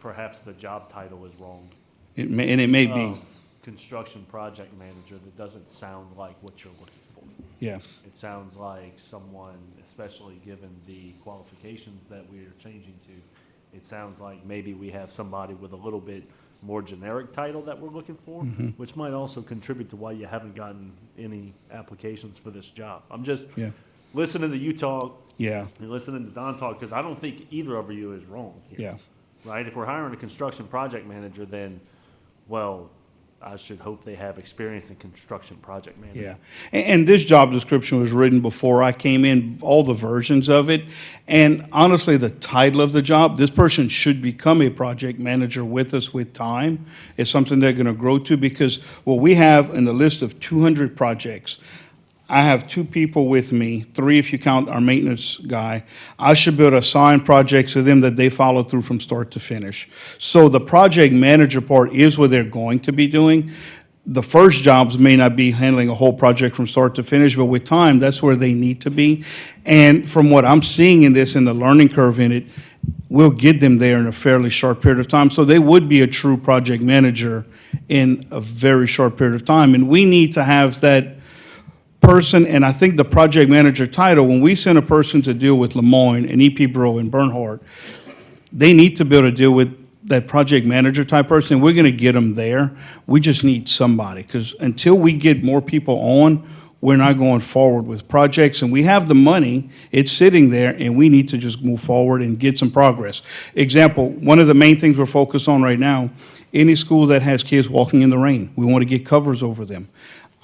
perhaps the job title is wrong. It may be. Construction project manager, that doesn't sound like what you're looking for. Yeah. It sounds like someone, especially given the qualifications that we are changing to, it sounds like maybe we have somebody with a little bit more generic title that we're looking for, which might also contribute to why you haven't gotten any applications for this job. I'm just listening to you talk and listening to Don talk, because I don't think either of you is wrong here. Yeah. Right? If we're hiring a construction project manager, then, well, I should hope they have experience in construction project management. Yeah, and this job description was written before I came in, all the versions of it. And honestly, the title of the job, this person should become a project manager with us with time. It's something they're going to grow to, because what we have in the list of 200 projects, I have 2 people with me, 3 if you count our maintenance guy. I should be able to assign projects to them that they follow through from start to finish. So the project manager part is what they're going to be doing. The first jobs may not be handling a whole project from start to finish, but with time, that's where they need to be. And from what I'm seeing in this, in the learning curve in it, we'll get them there in a fairly short period of time. So they would be a true project manager in a very short period of time. And we need to have that person, and I think the project manager title, when we send a person to deal with Lemoyne and EP Bro and Bernhardt, they need to be able to deal with that project manager type person. We're going to get them there. We just need somebody, because until we get more people on, we're not going forward with projects. And we have the money, it's sitting there, and we need to just move forward and get some progress. Example, one of the main things we're focused on right now, any school that has kids walking in the rain, we want to get covers over them.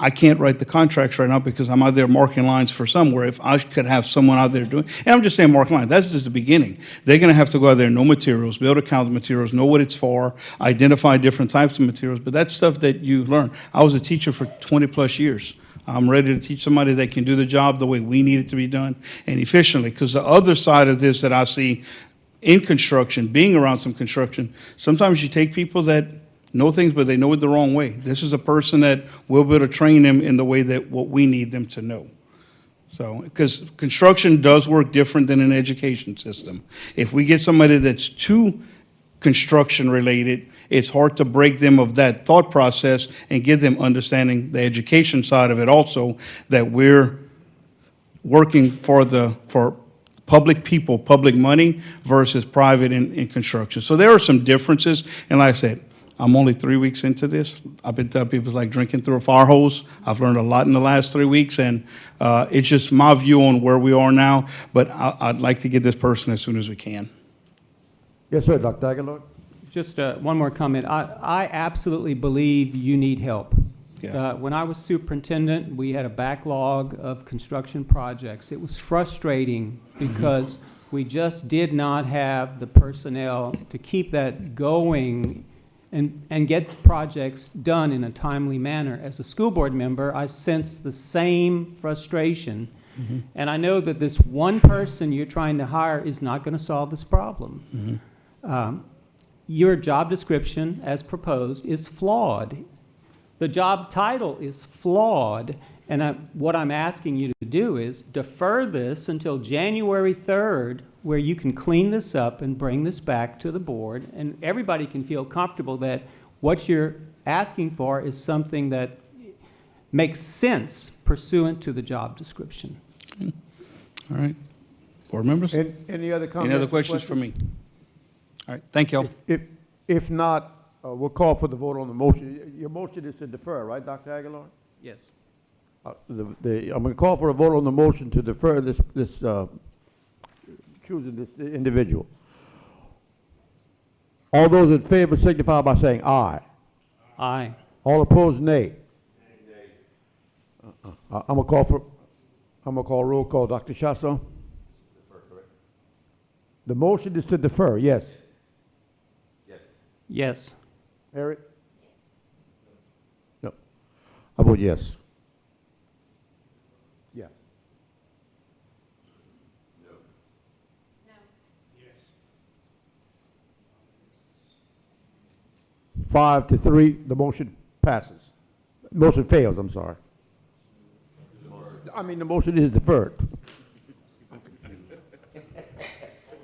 I can't write the contracts right now because I'm out there marking lines for somewhere. If I could have someone out there doing, and I'm just saying mark lines, that's just the beginning. They're going to have to go out there, know materials, be able to count the materials, know what it's for, identify different types of materials, but that's stuff that you learn. I was a teacher for 20 plus years. I'm ready to teach somebody that can do the job the way we need it to be done and efficiently, because the other side of this that I see in construction, being around some construction, sometimes you take people that know things, but they know it the wrong way. This is a person that will be able to train them in the way that what we need them to know. So, because construction does work different than an education system. If we get somebody that's too construction related, it's hard to break them of that thought process and get them understanding the education side of it also, that we're working for public people, public money versus private in construction. So there are some differences, and like I said, I'm only 3 weeks into this. I've been telling people it's like drinking through a fire hose. I've learned a lot in the last 3 weeks, and it's just my view on where we are now. But I'd like to get this person as soon as we can. Yes, sir, Dr. Aguilar. Just one more comment. I absolutely believe you need help. Yeah. When I was superintendent, we had a backlog of construction projects. It was frustrating because we just did not have the personnel to keep that going and get projects done in a timely manner. As a school board member, I sense the same frustration. And I know that this one person you're trying to hire is not going to solve this problem. Your job description, as proposed, is flawed. The job title is flawed, and what I'm asking you to do is defer this until January 3rd, where you can clean this up and bring this back to the board, and everybody can feel comfortable that what you're asking for is something that makes sense pursuant to the job description. All right. Board members? Any other comments? Any other questions for me? All right, thank you. If not, we'll call for the vote on the motion. Your motion is to defer, right, Dr. Aguilar? Yes. I'm going to call for a vote on the motion to defer choosing this individual. All those in favor signify by saying aye. Aye. All opposed, nay. I'm going to call roll call. Dr. Chasso? The motion is to defer, yes. Yes. Eric? No. I vote yes. Yeah. No. Yes. 5-3, the motion passes. Motion fails, I'm sorry. I mean, the motion is deferred.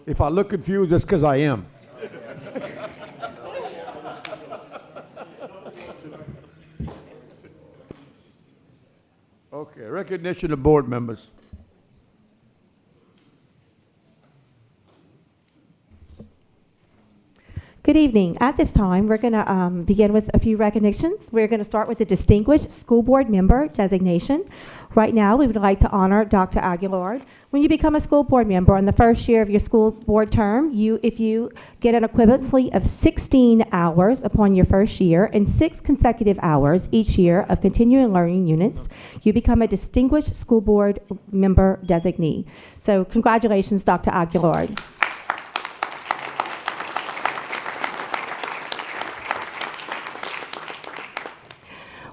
If I look confused, that's because I am. Okay, recognition of board members. Good evening. At this time, we're going to begin with a few recognitions. We're going to start with the Distinguished School Board Member designation. Right now, we would like to honor Dr. Aguilar. When you become a school board member in the first year of your school board term, if you get an equivalency of 16 hours upon your first year and 6 consecutive hours each year of continuing learning units, you become a Distinguished School Board Member designee. So congratulations, Dr. Aguilar.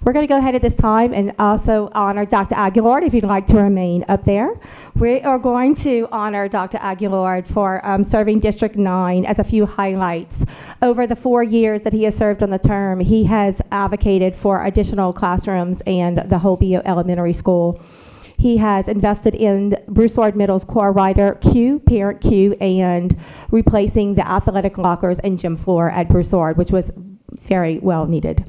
We're going to go ahead at this time and also honor Dr. Aguilar, if you'd like to remain up there. We are going to honor Dr. Aguilar for serving District 9 as a few highlights. Over the 4 years that he has served on the term, he has advocated for additional classrooms and the Hobio Elementary School. He has invested in Broussard Middle's core rider Q, Parent Q, and replacing the athletic lockers and gym floor at Broussard, which was very well needed.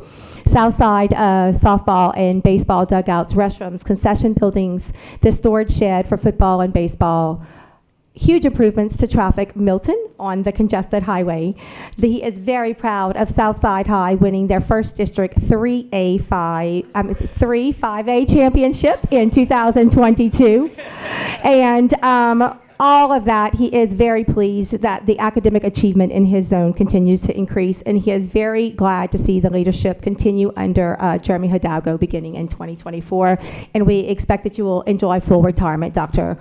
Southside softball and baseball dugouts, restrooms, concession buildings, the storage shed for football and baseball. Huge improvements to traffic Milton on the congested highway. He is very proud of Southside High winning their first district 3-5A championship in 2022. And all of that, he is very pleased that the academic achievement in his zone continues to increase, and he is very glad to see the leadership continue under Jeremy Hidalgo beginning in 2024. And we expect that you will enjoy full retirement, Dr.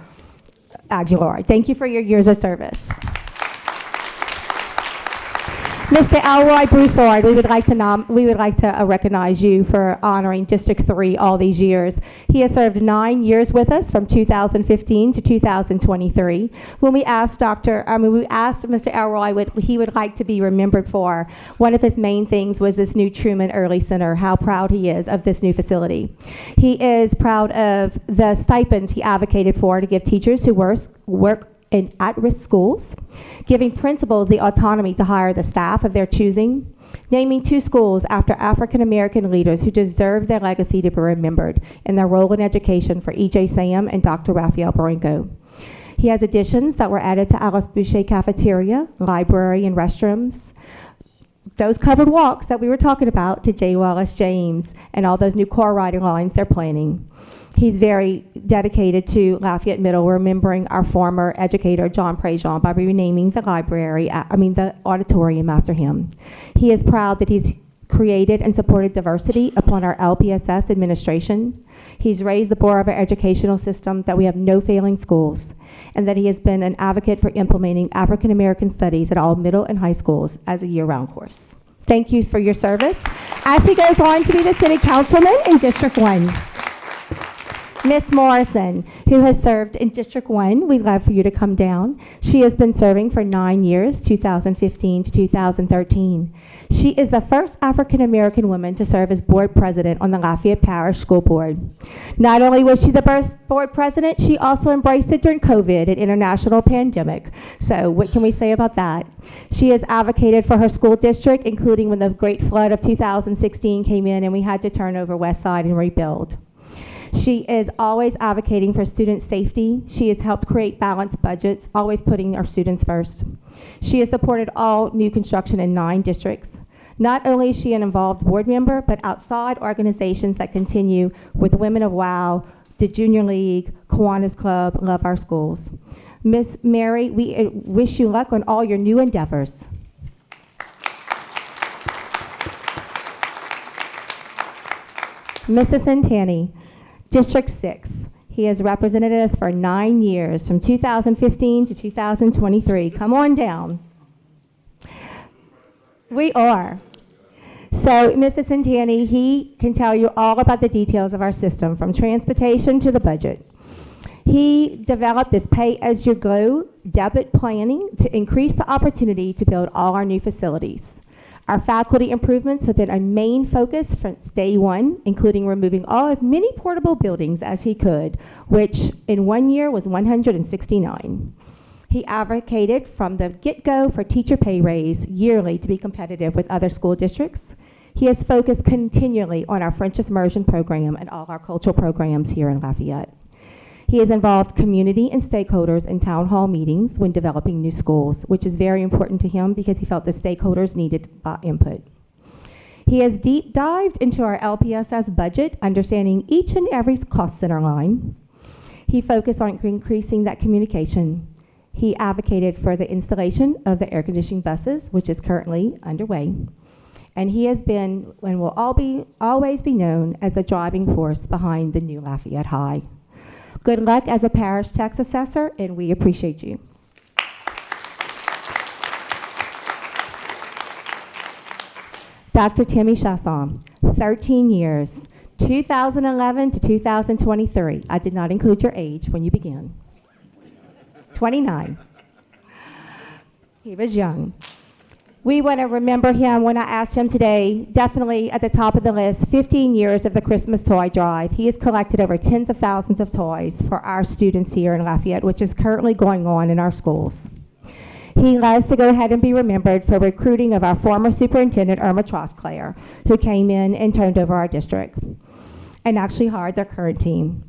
Aguilar. Thank you for your years of service. Mr. Elroy Broussard, we would like to recognize you for honoring District 3 all these years. He has served 9 years with us from 2015 to 2023. When we asked Mr. Elroy what he would like to be remembered for, one of his main things was this new Truman Early Center, how proud he is of this new facility. He is proud of the stipends he advocated for to give teachers who work in at-risk schools, giving principals the autonomy to hire the staff of their choosing, naming 2 schools after African-American leaders who deserve their legacy to be remembered in their role in education for E.J. Sam and Dr. Raphael Barinko. He has additions that were added to Alice Boucher Cafeteria, library and restrooms, those covered walks that we were talking about to J. Wallace James and all those new car riding lines they're planning. He's very dedicated to Lafayette Middle, remembering our former educator, John Prejean, by renaming the the auditorium after him. He is proud that he's created and supported diversity upon our LPSS administration. He's raised the bar of our educational system that we have no failing schools, and that he has been an advocate for implementing African American studies at all middle and high schools as a year-round course. Thank you for your service. As he goes on to be the city councilman in District 1. Miss Morrison, who has served in District 1, we'd love for you to come down. She has been serving for 9 years, 2015 to 2013. She is the first African-American woman to serve as board president on the Lafayette Parish School Board. Not only was she the first board president, she also embraced it during COVID, an international pandemic. So what can we say about that? She has advocated for her school district, including when the great flood of 2016 came in and we had to turn over West Side and rebuild. She is always advocating for student safety. She has helped create balanced budgets, always putting our students first. She has supported all new construction in 9 districts. Not only is she an involved board member, but outside organizations that continue with Women of WOW, the Junior League, Kiwanis Club, Love Our Schools. Miss Mary, we wish you luck on all your new endeavors. Mrs. Santani, District 6. He has represented us for 9 years, from 2015 to 2023. Come on down. We are. So, Mrs. Santani, he can tell you all about the details of our system, from transportation to the budget. He developed this pay-as-you-go debit planning to increase the opportunity to build all our new facilities. Our faculty improvements have been a main focus since day one, including removing as many portable buildings as he could, which in 1 year was 169. He advocated from the get-go for teacher pay raise yearly to be competitive with other school districts. He has focused continually on our French immersion program and all our cultural programs here in Lafayette. He has involved community and stakeholders in town hall meetings when developing new schools, which is very important to him because he felt the stakeholders needed input. He has deep dived into our LPSS budget, understanding each and every cost center line. He focused on increasing that communication. He advocated for the installation of the air conditioning buses, which is currently underway. And he has been, and will always be known as the driving force behind the new Lafayette High. Good luck as a parish tax assessor, and we appreciate you. Dr. Timmy Chasson, 13 years, 2011 to 2023. I did not include your age when you began. 29. He was young. We want to remember him when I asked him today, definitely at the top of the list, 15 years of the Christmas Toy Drive. He has collected over tens of thousands of toys for our students here in Lafayette, which is currently going on in our schools. He loves to go ahead and be remembered for recruiting of our former superintendent, Irma Trosclair, who came in and turned over our district and actually hired their current team.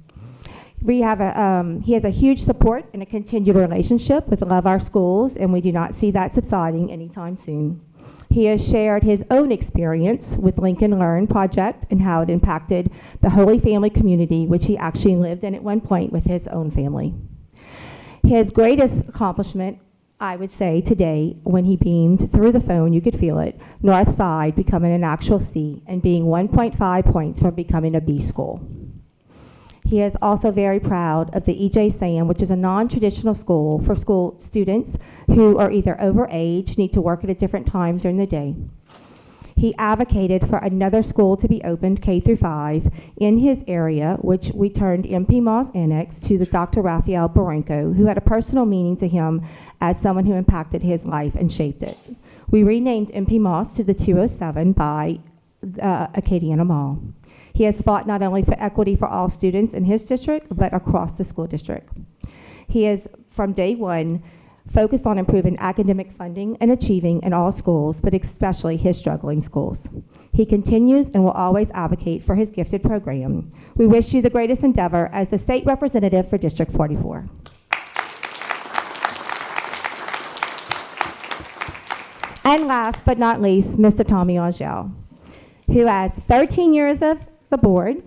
He has a huge support and a continued relationship with Love Our Schools, and we do not see that subsiding anytime soon. He has shared his own experience with Lincoln Learn Project and how it impacted the Holy Family community, which he actually lived in at one point with his own family. His greatest accomplishment, I would say today, when he beamed through the phone, you could feel it, North Side becoming an actual C and being 1.5 points from becoming a B school. He is also very proud of the E.J. Sam, which is a non-traditional school for school students who are either overage, need to work at a different time during the day. He advocated for another school to be opened, K through 5, in his area, which we turned MP Moss Annex to the Dr. Raphael Barenko, who had a personal meaning to him as someone who impacted his life and shaped it. We renamed MP Moss to the 207 by Acadiana Mall. He has fought not only for equity for all students in his district, but across the school district. He has, from day one, focused on improving academic funding and achieving in all schools, but especially his struggling schools. He continues and will always advocate for his gifted program. We wish you the greatest endeavor as the state representative for District 44. And last but not least, Mr. Tommy Angel, who has 13 years of the board.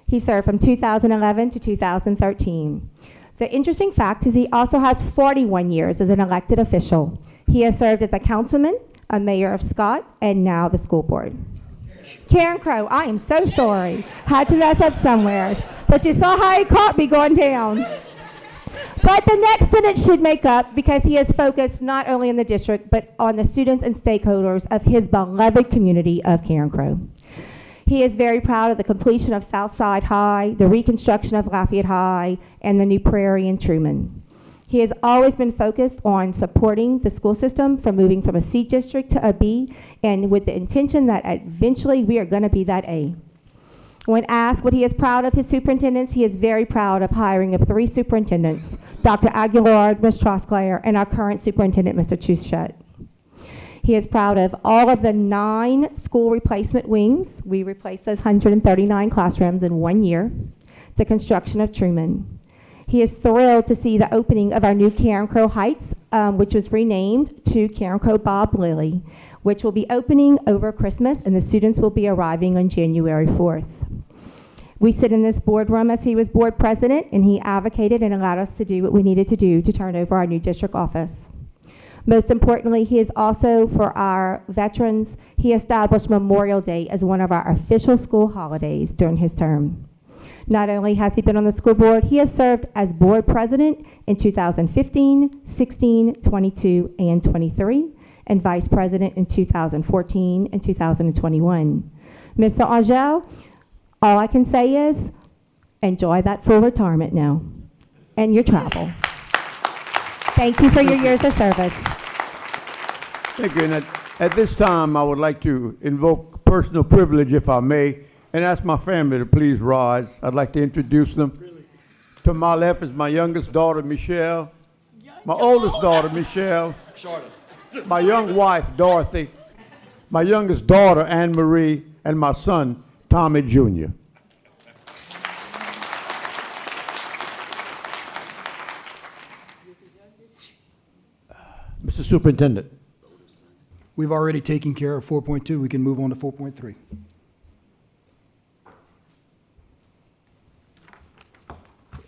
He served from 2011 to 2013. The interesting fact is he also has 41 years as an elected official. He has served as a councilman, a mayor of Scott, and now the school board. Karen Crow, I am so sorry. Had to mess up somewhere. But you saw how he caught me going down. But the next sentence should make up because he is focused not only on the district, but on the students and stakeholders of his beloved community of Karen Crow. He is very proud of the completion of Southside High, the reconstruction of Lafayette High, and the new Prairie in Truman. He has always been focused on supporting the school system from moving from a C district to a B, and with the intention that eventually we are going to be that A. When asked what he is proud of his superintendents, he is very proud of hiring of 3 superintendents, Dr. Aguilar, Ms. Trosclair, and our current superintendent, Mr. Truschett. He is proud of all of the 9 school replacement wings. We replaced those 139 classrooms in 1 year. The construction of Truman. He is thrilled to see the opening of our new Karen Crow Heights, which was renamed to Karen Crow Bob Lilly, which will be opening over Christmas, and the students will be arriving on January 4th. We sit in this boardroom as he was board president, and he advocated and allowed us to do what we needed to do to turn over our new district office. Most importantly, he is also, for our veterans, he established Memorial Day as one of our official school holidays during his term. Not only has he been on the school board, he has served as board president in 2015, 16, 22, and 23, and vice president in 2014 and 2021. Mr. Angel, all I can say is enjoy that full retirement now and your travel. Thank you for your years of service. Thank you. And at this time, I would like to invoke personal privilege, if I may, and ask my family to please rise. I'd like to introduce them. To my left is my youngest daughter, Michelle. My oldest daughter, Michelle. My young wife, Dorothy. My youngest daughter, Anne Marie, and my son, Tommy Jr. Mr. Superintendent. We've already taken care of 4.2. We can move on to 4.3.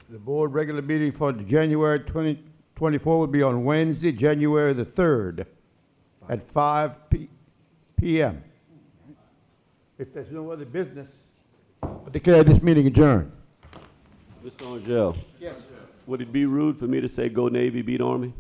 The board regular meeting for January 2024 will be on Wednesday, January the 3rd at 5 p.m. If there's no other business, I declare this meeting adjourned. Mr. Angel. Yes, sir. Would it be rude for me to say go Navy, beat Army?